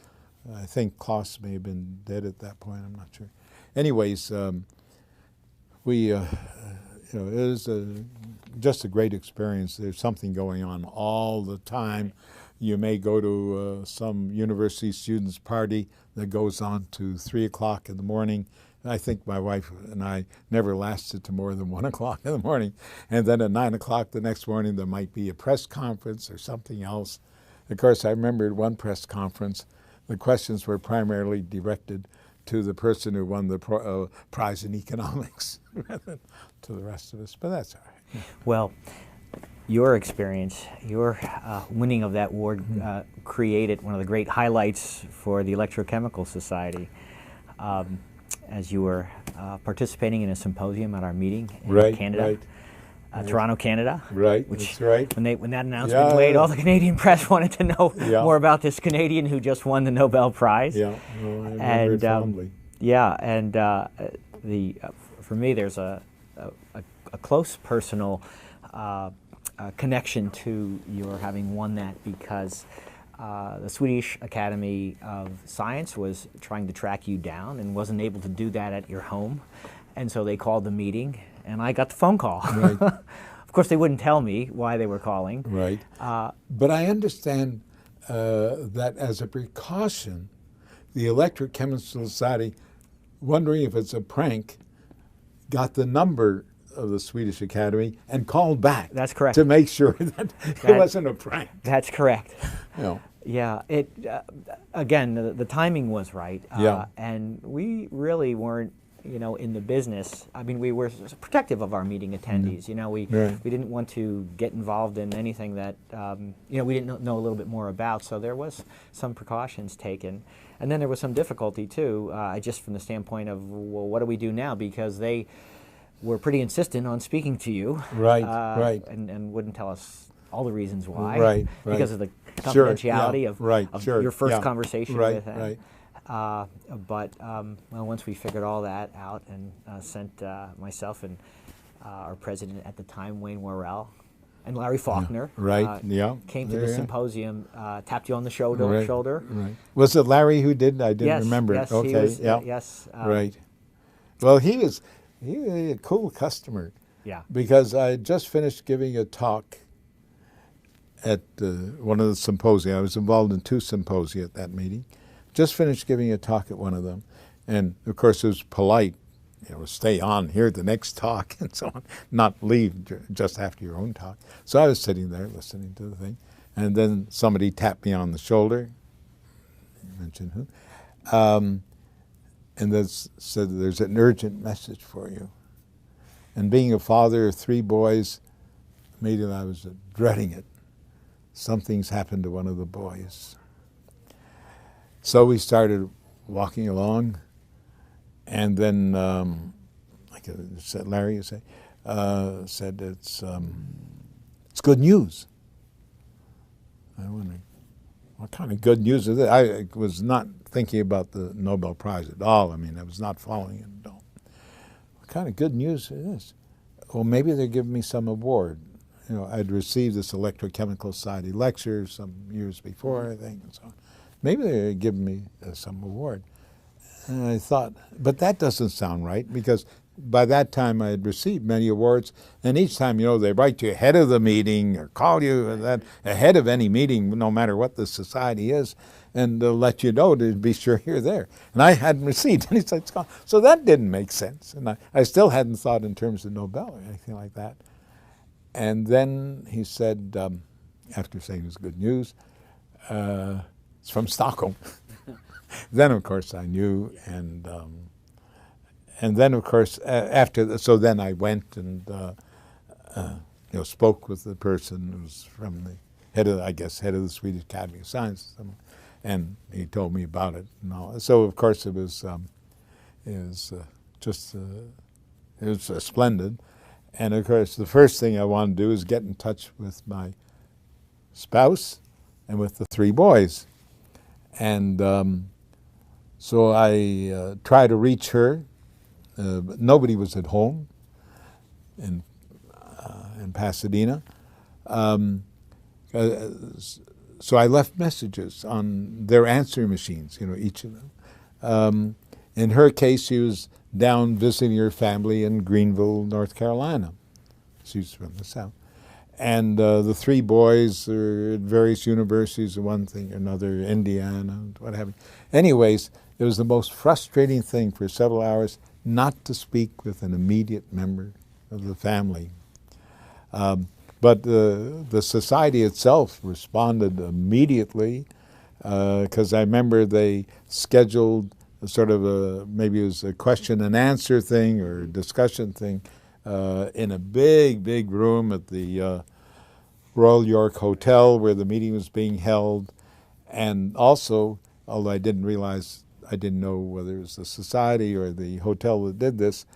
I think Claus may have been dead at that point, I'm not sure. Anyways, we, it was just a great experience. There's something going on all the time. You may go to some university students' party that goes on to 3 o'clock in the morning. I think my wife and I never lasted to more than 1 o'clock in the morning. And then at 9 o'clock the next morning there might be a press conference or something else. Of course, I remember at one press conference, the questions were primarily directed to the person who won the prize in economics rather than to the rest of us, but that's all right. Well, your experience, your winning of that award created one of the great highlights for the Electrochemical Society. As you were participating in a symposium at our meeting in Canada, Toronto, Canada. Right, which, that's right. When that announcement was made, all the Canadian press wanted to know more about this Canadian who just won the Nobel Prize. Yeah, well, I remember it fondly. Yeah, and for me, there's a close personal connection to your having won that, because the Swedish Academy of Science was trying to track you down and wasn't able to do that at your home. And so they called the meeting, and I got the phone call. Right. Of course, they wouldn't tell me why they were calling. Right. But I understand that as a precaution, the Electrochemical Society, wondering if it's a prank, got the number of the Swedish Academy and called back. That's correct. To make sure that it wasn't a prank. That's correct. Yeah. Yeah. It again, the timing was right. And we really weren't, in the business. I mean, we were protective of our meeting attendees. We didn't want to get involved in anything that we didn't know a little bit more about. So there was some precautions taken. And then there was some difficulty too, just from the standpoint of, well, what do we do now? Because they were pretty insistent on speaking to you, Right, and wouldn't tell us all the reasons why, right, because of the Sure, confidentiality yeah, of sure, your first yeah, conversation right, with him. right. But once we figured all that out and sent myself and our president at the time, Wayne Worrell, and Larry Faulkner, came to the symposium, tapped you on the shoulder. Right. Was it Larry who did? I didn't remember. Yes, okay. he was, yeah. yes. Right. Well, he was a cool customer. Yeah. Because I had just finished giving a talk at one of the symposia. I was involved in 2 symposia at that meeting. Just finished giving a talk at one of them, and of course it was polite, stay on, hear the next talk, and so on, not leave just after your own talk. So I was sitting there listening to the thing, and then somebody tapped me on the shoulder, mentioned who, and then said, "There's an urgent message for you." And being a father of 3 boys, immediately I was dreading it. Something's happened to one of the boys. So we started walking along, and then, like said Larry, said it's good news. I wondered, what kind of good news is it? I was not thinking about the Nobel Prize at all. I mean, I was not following it at all. What kind of good news is this? Well, maybe they're giving me some award. I'd received this Electrochemical Society lecture some years before, I think, and so on. Maybe they're giving me some award. And I thought, but that doesn't sound right, because by that time I had received many awards, and each time, they write you ahead of the meeting or call you ahead of any meeting, no matter what the society is, and they'll let you know to be sure you're there. And I hadn't received any such call. So that didn't make sense. And I still hadn't thought in terms of Nobel or anything like that. And then he said, after saying it was good news, it's from Stockholm. Then, of course, I knew, and then, of course, so then I went and spoke with the person who was from the head of the Swedish Academy of Sciences, and he told me about it and all. So, of course, it was splendid. And of course, the first thing I wanted to do is get in touch with my spouse and with the 3 boys. And so I tried to reach her, but nobody was at home in Pasadena. So I left messages on their answering machines, each of them. In her case, she was down visiting her family in Greenville, North Carolina. She's from the South. And the 3 boys are at various universities, one thing or another, Indiana, what have you. Anyways, it was the most frustrating thing for several hours not to speak with an immediate member of the family. But the society itself responded immediately, because I remember they scheduled sort of maybe it was a question and answer thing or a discussion thing in a big room at the Royal York Hotel where the meeting was being held. And also, although I didn't know whether it was the society or the hotel that did this,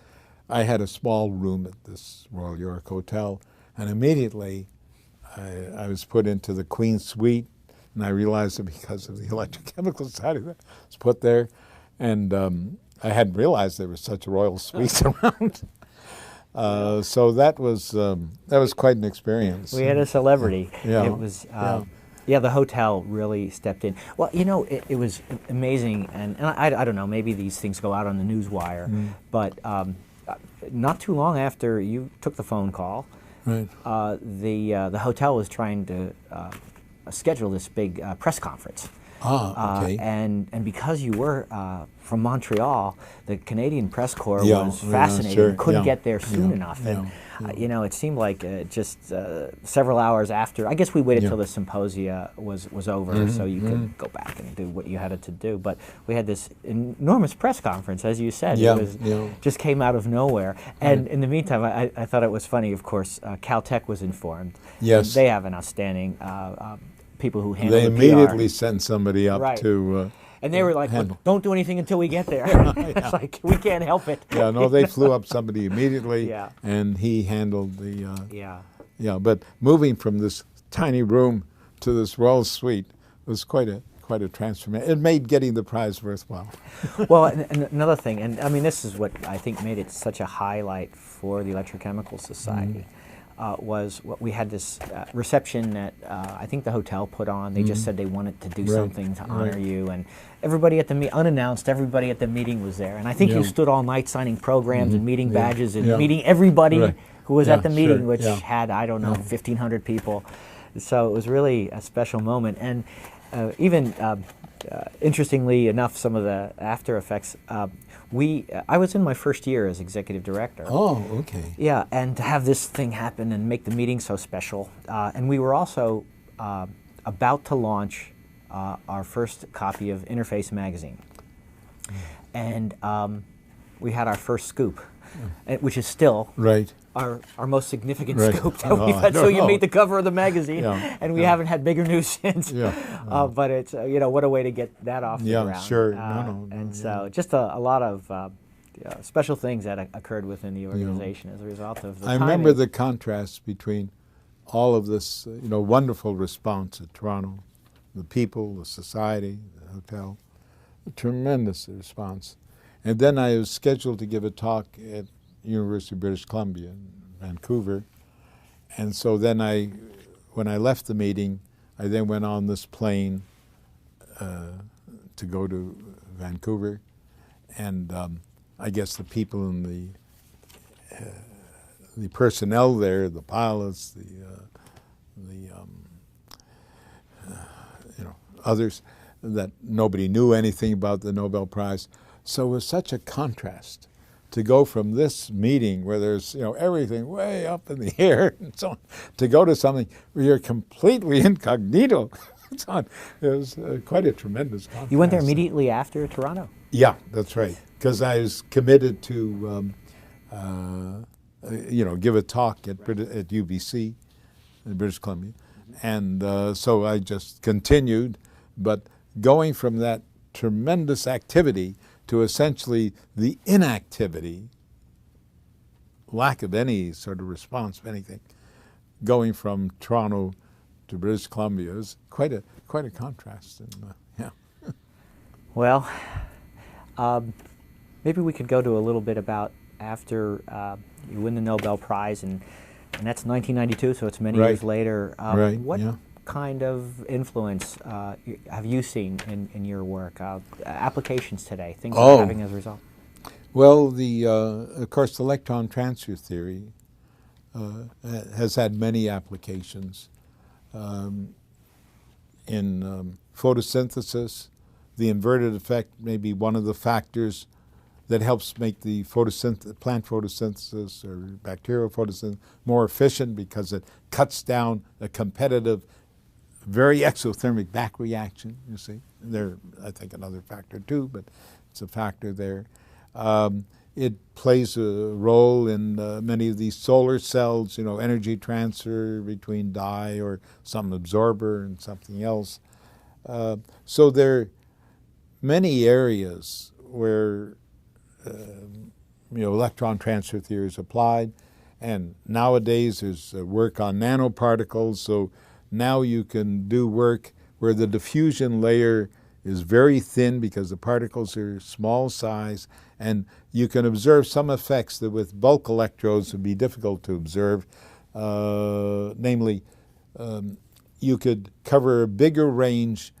I had a small room at this Royal York Hotel, and immediately I was put into the Queen's Suite, and I realized that because of the Electrochemical Society that was put there. And I hadn't realized there were such royal suites around. So that was quite an experience. We had a celebrity. Yeah. It was, the hotel really stepped in. Well, it was amazing, and I don't know, maybe these things go out on the news wire, but not too long after you took the phone call, right. The hotel was trying to schedule this big press conference. Okay. And because you were from Montreal, the Canadian Press Corps was fascinated. Sure. Couldn't get there soon enough. And, it seemed like just several hours after, I guess we waited till the symposia was over so you could go back and do what you had to do. But we had this enormous press conference, as you said. It just came out of nowhere. And in the meantime, I thought it was funny, of course, Caltech was informed. Yes. They have an outstanding people who handle They the immediately PR. sent somebody up Right. to And they were like, handle. "But don't do anything until we get there." It's like, we can't help it. Yeah, no, they flew up somebody immediately, Yeah. and he handled the. Yeah. Yeah, but moving from this tiny room to this royal suite was quite a transformation. It made getting the prize worthwhile. Well, and another thing, and I mean, this is what I think made it such a highlight for the Electrochemical Society, was what we had this reception that I think the hotel put on. They just said they wanted to do something to honor you, and everybody at the unannounced, everybody at the meeting was there. And I think you stood all night signing programs and meeting badges and meeting everybody who was at the meeting, which had, I don't know, 1,500 people. So it was really a special moment. And even interestingly enough, some of the after effects, I was in my first year as executive director. Oh, okay. Yeah, and to have this thing happen and make the meeting so special. And we were also about to launch our first copy of Interface magazine. And we had our first scoop, which is still our most significant scoop that we've had. So you made the cover of the magazine, and we haven't had bigger news since. But it's, what a way to get that off the ground. Sure. So just a lot of special things that occurred within the organization as a result of the timing. I remember the contrast between all of this, wonderful response at Toronto, the people, the society, the hotel, a tremendous response. And then I was scheduled to give a talk at University of British Columbia in Vancouver. And so then when I left the meeting, I then went on this plane to go to Vancouver. And I guess the people in the personnel there, the pilots, the others, that nobody knew anything about the Nobel Prize. So it was such a contrast to go from this meeting where there's everything way up in the air and so on, to go to something where you're completely incognito. It was quite a tremendous contrast. You went there immediately after Toronto? Yeah, that's right. Because I was committed to, give a talk at UBC in British Columbia, and so I just continued. But going from that tremendous activity to essentially the inactivity, lack of any sort of response of anything, going from Toronto to British Columbia is quite a contrast. And, Well, maybe we could go to a little bit about after you win the Nobel Prize, and that's 1992, so it's many years later. What kind of influence have you seen in your work? Applications today, things you're having as a result? Well, of course, the electron transfer theory has had many applications in photosynthesis. The inverted effect may be one of the factors that helps make the plant photosynthesis or bacterial photosynthesis more efficient because it cuts down a competitive, very exothermic back reaction, you see. There, I think, another factor too, but it's a factor there. It plays a role in many of these solar cells, energy transfer between dye or some absorber and something else. So there are many areas where electron transfer theory is applied, and nowadays there's work on nanoparticles, so now you can do work where the diffusion layer is very thin because the particles are small size, and you can observe some effects that with bulk electrodes would be difficult to observe. Namely, you could cover a bigger range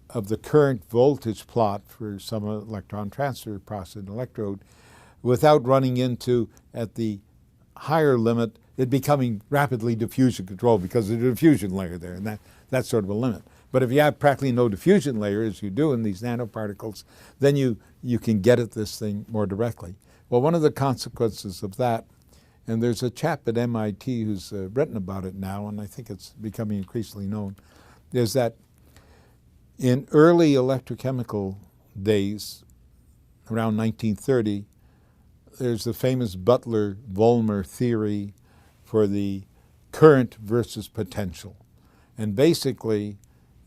of the current voltage plot for some electron transfer process electrode without running into, at the higher limit, it becoming rapidly diffusion controlled because of the diffusion layer there, and that's sort of a limit. But if you have practically no diffusion layer, as you do in these nanoparticles, then you can get at this thing more directly. Well, one of the consequences of that, and there's a chap at MIT who's written about it now, and I think it's becoming increasingly known, is that in early electrochemical days, around 1930, there's the famous Butler-Volmer theory for the current versus potential. And basically,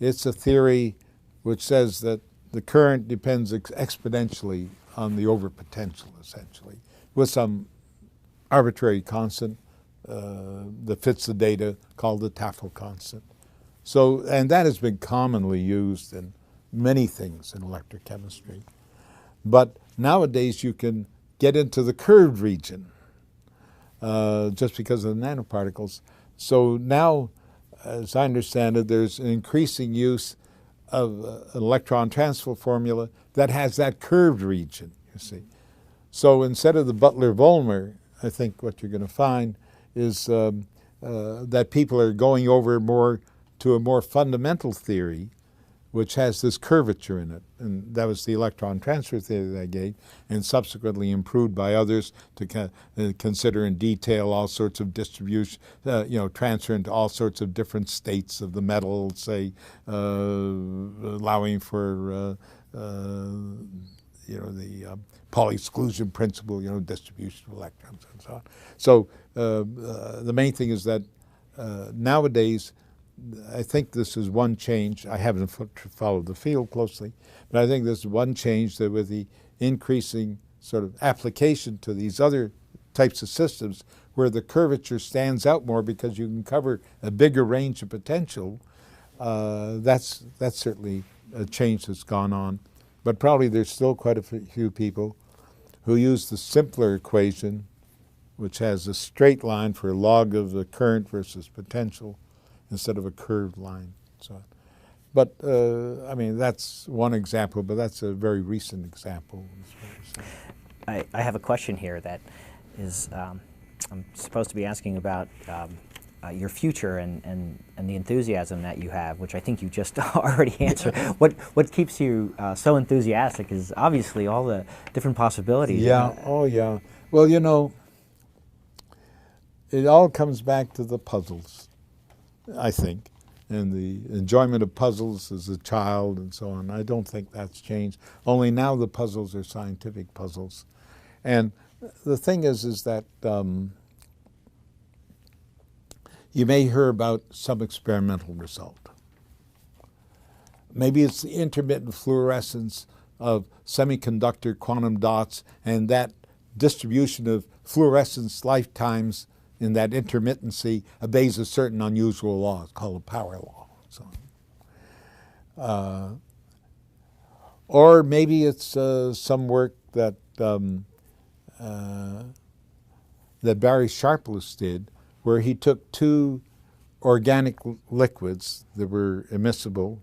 it's a theory which says that the current depends exponentially on the overpotential, essentially, with some arbitrary constant that fits the data called the Tafel constant. So, and that has been commonly used in many things in electrochemistry. But nowadays you can get into the curved region just because of the nanoparticles. So now, as I understand it, there's an increasing use of an electron transfer formula that has that curved region, you see. So instead of the Butler-Volmer, I think what you're going to find is that people are going over more to a more fundamental theory, which has this curvature in it. And that was the electron transfer theory that I gave, and subsequently improved by others to consider in detail all sorts of distribution, transfer into all sorts of different states of the metal, say, allowing for the Pauli exclusion principle, distribution of electrons and so on. So the main thing is that nowadays, I think this is one change. I haven't followed the field closely, but I think this is one change that with the increasing sort of application to these other types of systems where the curvature stands out more because you can cover a bigger range of potential, that's certainly a change that's gone on. But probably there's still quite a few people who use the simpler equation, which has a straight line for log of the current versus potential, instead of a curved line. So, but I mean, that's one example, but that's a very recent example. I have a question here that is, I'm supposed to be asking about your future and the enthusiasm that you have, which I think you just already answered. What keeps you so enthusiastic is obviously all the different possibilities. Yeah, oh yeah. Well, it all comes back to the puzzles, I think, and the enjoyment of puzzles as a child and so on. I don't think that's changed. Only now the puzzles are scientific puzzles. And the thing is that you may hear about some experimental result. Maybe it's the intermittent fluorescence of semiconductor quantum dots, and that distribution of fluorescence lifetimes in that intermittency obeys a certain unusual law. It's called a power law. So, or maybe it's some work that that Barry Sharpless did, where he took two organic liquids that were immiscible,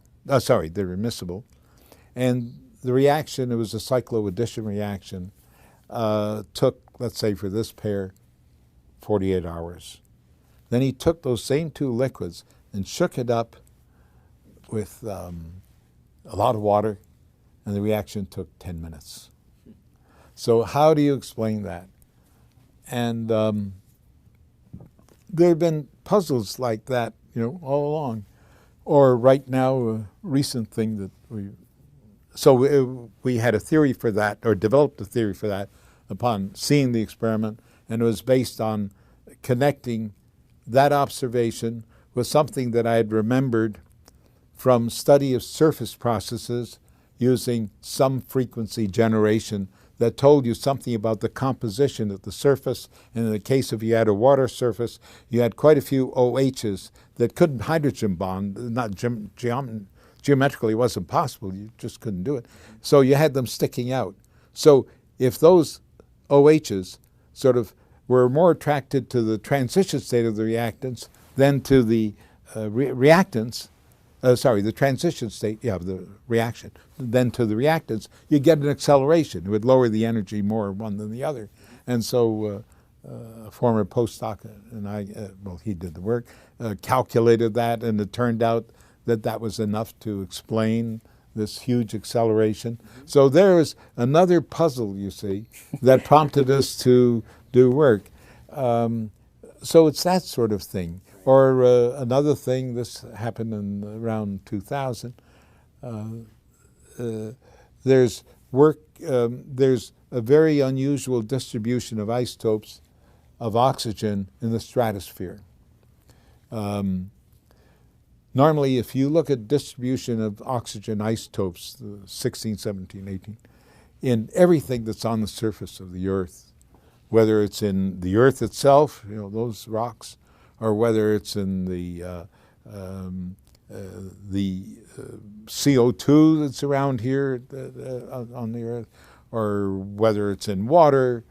and the reaction, it was a cycloaddition reaction, took, let's say for this pair, 48 hours. Then he took those same two liquids and shook it up with a lot of water, and the reaction took 10 minutes. So how do you explain that? And there have been puzzles like that, all along. Or right now, a recent thing that we had a theory for that, or developed a theory for that upon seeing the experiment, and it was based on connecting that observation with something that I had remembered from study of surface processes using some frequency generation that told you something about the composition of the surface. And in the case of you had a water surface, you had quite a few OHs that couldn't hydrogen bond. Not geometrically it wasn't possible. You just couldn't do it. So you had them sticking out. So if those OHs sort of were more attracted to the transition state of the reactants than to the the transition state, of the reaction, then to the reactants, you get an acceleration. It would lower the energy more one than the other. And so a former postdoc and I, he did the work, calculated that, and it turned out that that was enough to explain this huge acceleration. So there is another puzzle, you see, that prompted us to do work. So it's that sort of thing. Or another thing, this happened in around 2000. There's work, there's a very unusual distribution of isotopes of oxygen in the stratosphere. Normally, if you look at distribution of oxygen isotopes, 16, 17, 18, in everything that's on the surface of the Earth, whether it's in the Earth itself, those rocks, or whether it's in the CO2 that's around here on the Earth, or whether it's in water,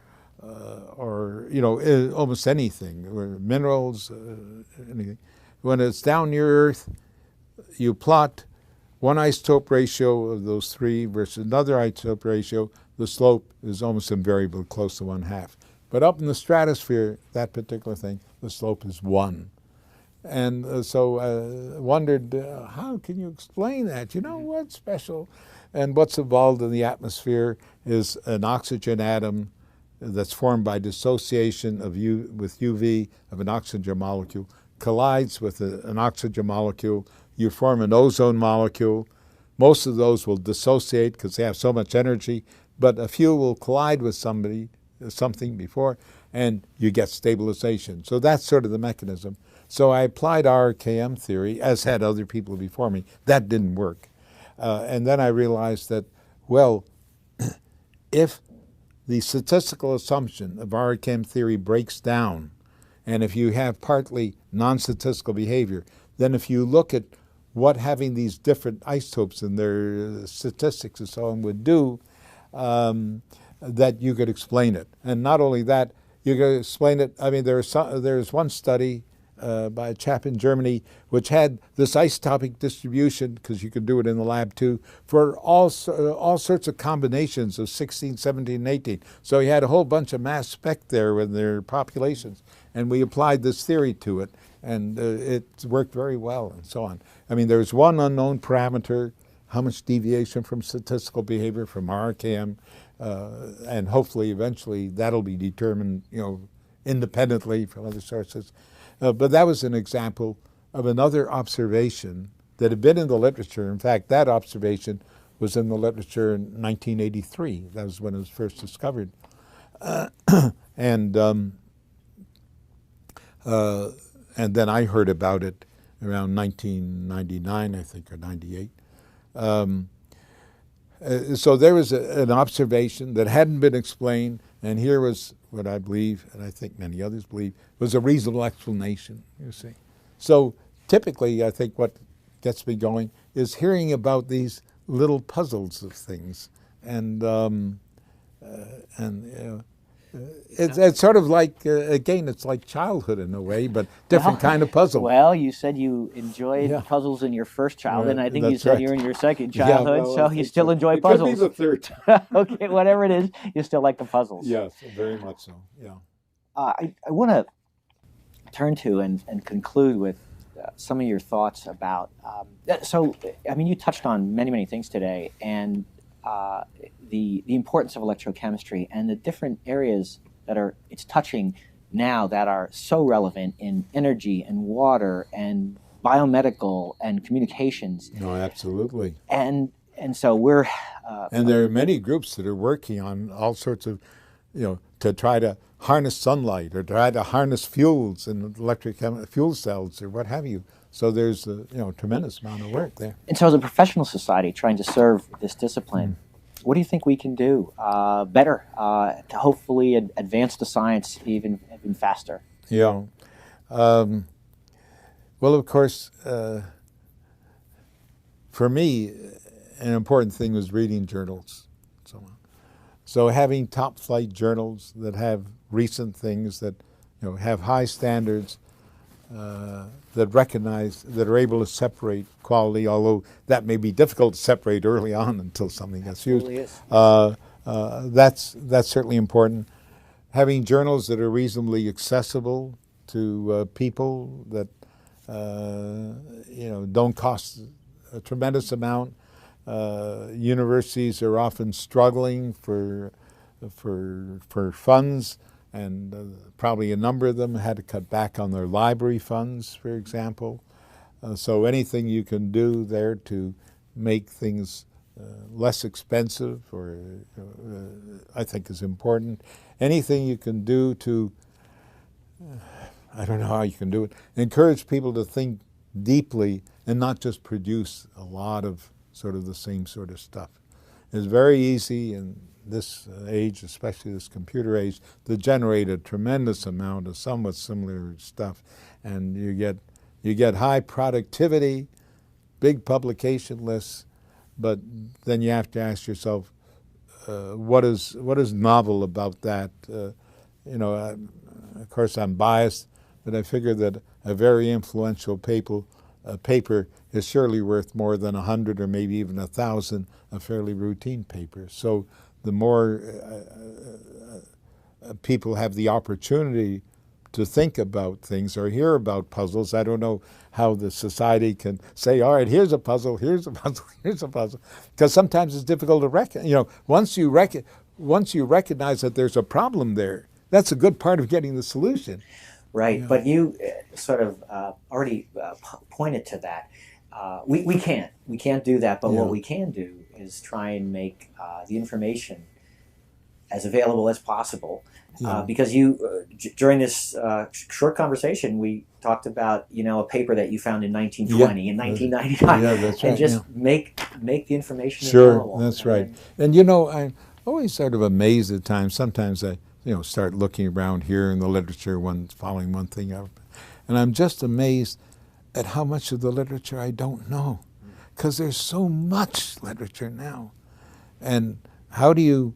or almost anything, or minerals, anything. When it's down near Earth, you plot one isotope ratio of those three versus another isotope ratio, the slope is almost invariably close to 1/2. But up in the stratosphere, that particular thing, the slope is 1. And so I wondered, how can you explain that? What's special? And what's involved in the atmosphere is an oxygen atom that's formed by dissociation with UV of an oxygen molecule, collides with an oxygen molecule, you form an ozone molecule. Most of those will dissociate because they have so much energy, but a few will collide with something before, and you get stabilization. So that's sort of the mechanism. So I applied RKM theory, as had other people before me. That didn't work. And then I realized that, well, if the statistical assumption of RKM theory breaks down, and if you have partly non-statistical behavior, then if you look at what having these different isotopes and their statistics and so on would do, that you could explain it. And not only that, you could explain it. I mean, there's one study by a chap in Germany which had this isotopic distribution, because you could do it in the lab too, for all sorts of combinations of 16, 17, and 18. So he had a whole bunch of mass spec there with their populations, and we applied this theory to it, and it worked very well, and so on. I mean, there's one unknown parameter, how much deviation from statistical behavior from RKM, and hopefully eventually that'll be determined, independently from other sources. But that was an example of another observation that had been in the literature. In fact, that observation was in the literature in 1983. That was when it was first discovered. And then I heard about it around 1999, I think, or 98. So there was an observation that hadn't been explained, and here was what I believe, and I think many others believe, was a reasonable explanation, you see. So typically, I think what gets me going is hearing about these little puzzles of things. And it's sort of like, again, it's like childhood in a way, but different kind of puzzle. Well, you said you enjoyed puzzles in your first childhood, and I think you said you're in your second childhood, so you still enjoy puzzles. It could be the third. Okay, whatever it is, you still like the puzzles. Yes, very much so, yeah. I want to turn to and conclude with some of your thoughts about, you touched on many, many things today, and the importance of electrochemistry and the different areas that it's touching now that are so relevant in energy and water and biomedical and communications. No, absolutely. And so we're... and there are many groups that are working on all sorts of, to try to harness sunlight or try to harness fuels and electric fuel cells or what have you. So there's a tremendous amount of work there. And so as a professional society trying to serve this discipline, what do you think we can do better to hopefully advance the science even faster? Yeah. Well, of course, for me, an important thing was reading journals. So having top-flight journals that have recent things that have high standards, that recognize, that are able to separate quality, although that may be difficult to separate early on until something gets used. That's certainly important. Having journals that are reasonably accessible to people, that don't cost a tremendous amount. Universities are often struggling for funds, and probably a number of them had to cut back on their library funds, for example. So anything you can do there to make things less expensive, or I think is important. Anything you can do to, I don't know how you can do it, encourage people to think deeply and not just produce a lot of sort of the same sort of stuff. It's very easy in this age, especially this computer age, to generate a tremendous amount of somewhat similar stuff, and you get high productivity, big publication lists, but then you have to ask yourself, what is novel about that? Of course, I'm biased, but I figure that a very influential paper is surely worth more than 100 or maybe even 1,000 of fairly routine papers. So the more people have the opportunity to think about things or hear about puzzles, I don't know how the society can say, all right, here's a puzzle, here's a puzzle, here's a puzzle, because sometimes it's difficult to recognize. Once you recognize that there's a problem there, that's a good part of getting the solution. Right, but you sort of already pointed to that. We can't do that, but what we can do is try and make the information as available as possible. Because you, during this short conversation, we talked about a paper that you found in 1920 and 1999, that's right, and just make the information sure, available. That's right. And I'm always sort of amazed at times. Sometimes I start looking around here in the literature, following one thing up, and I'm just amazed at how much of the literature I don't know, because there's so much literature now. And how do you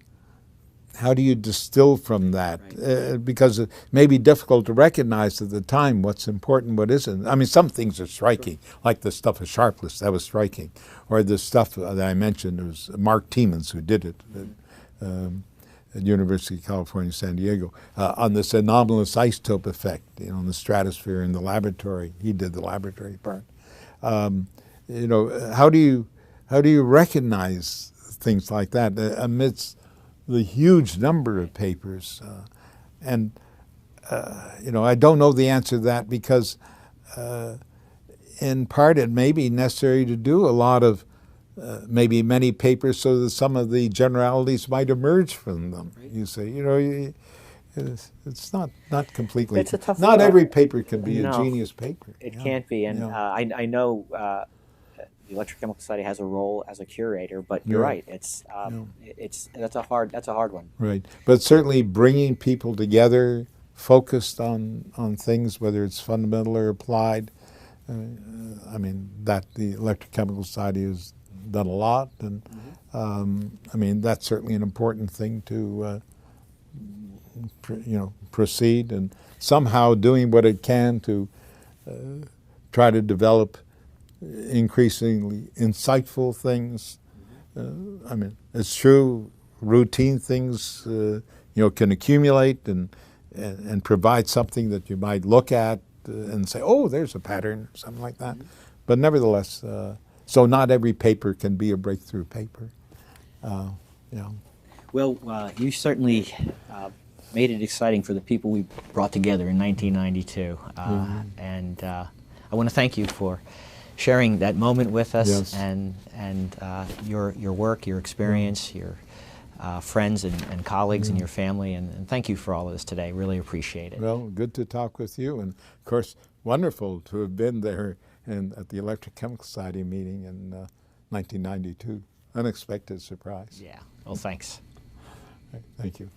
distill from that? Right. Because it may be difficult to recognize at the time what's important, what isn't. I mean, some things are striking, like the stuff of Sharpless, that was striking. Or the stuff that I mentioned, it was Mark Tiemens who did it at University of California, San Diego, on this anomalous isotope effect, in the stratosphere in the laboratory. He did the laboratory part. How do you recognize things like that amidst the huge number of papers? I don't know the answer to that because in part it may be necessary to do a lot of maybe many papers so that some of the generalities might emerge from them. Right. You say, it's not completely. It's a tough. Not every paper can be a genius paper. It can't be, and I know the Electrochemical Society has a role as a curator, but you're right. That's a hard one. Right, but certainly bringing people together, focused on things, whether it's fundamental or applied. That the Electrochemical Society has done a lot, and that's certainly an important thing to proceed, and somehow doing what it can to try to develop increasingly insightful things. It's true, routine things can accumulate and provide something that you might look at and say, oh, there's a pattern, something like that. But nevertheless, so not every paper can be a breakthrough paper. Well, you certainly made it exciting for the people we brought together in 1992, and I want to thank you for sharing that moment with us. Yes. and your work, your experience, your friends and colleagues and your family, and thank you for all of this today. Really appreciate it. Well, good to talk with you, and of course, wonderful to have been there at the Electrochemical Society meeting in 1992. Unexpected surprise. Yeah. Well, thanks. Thank you.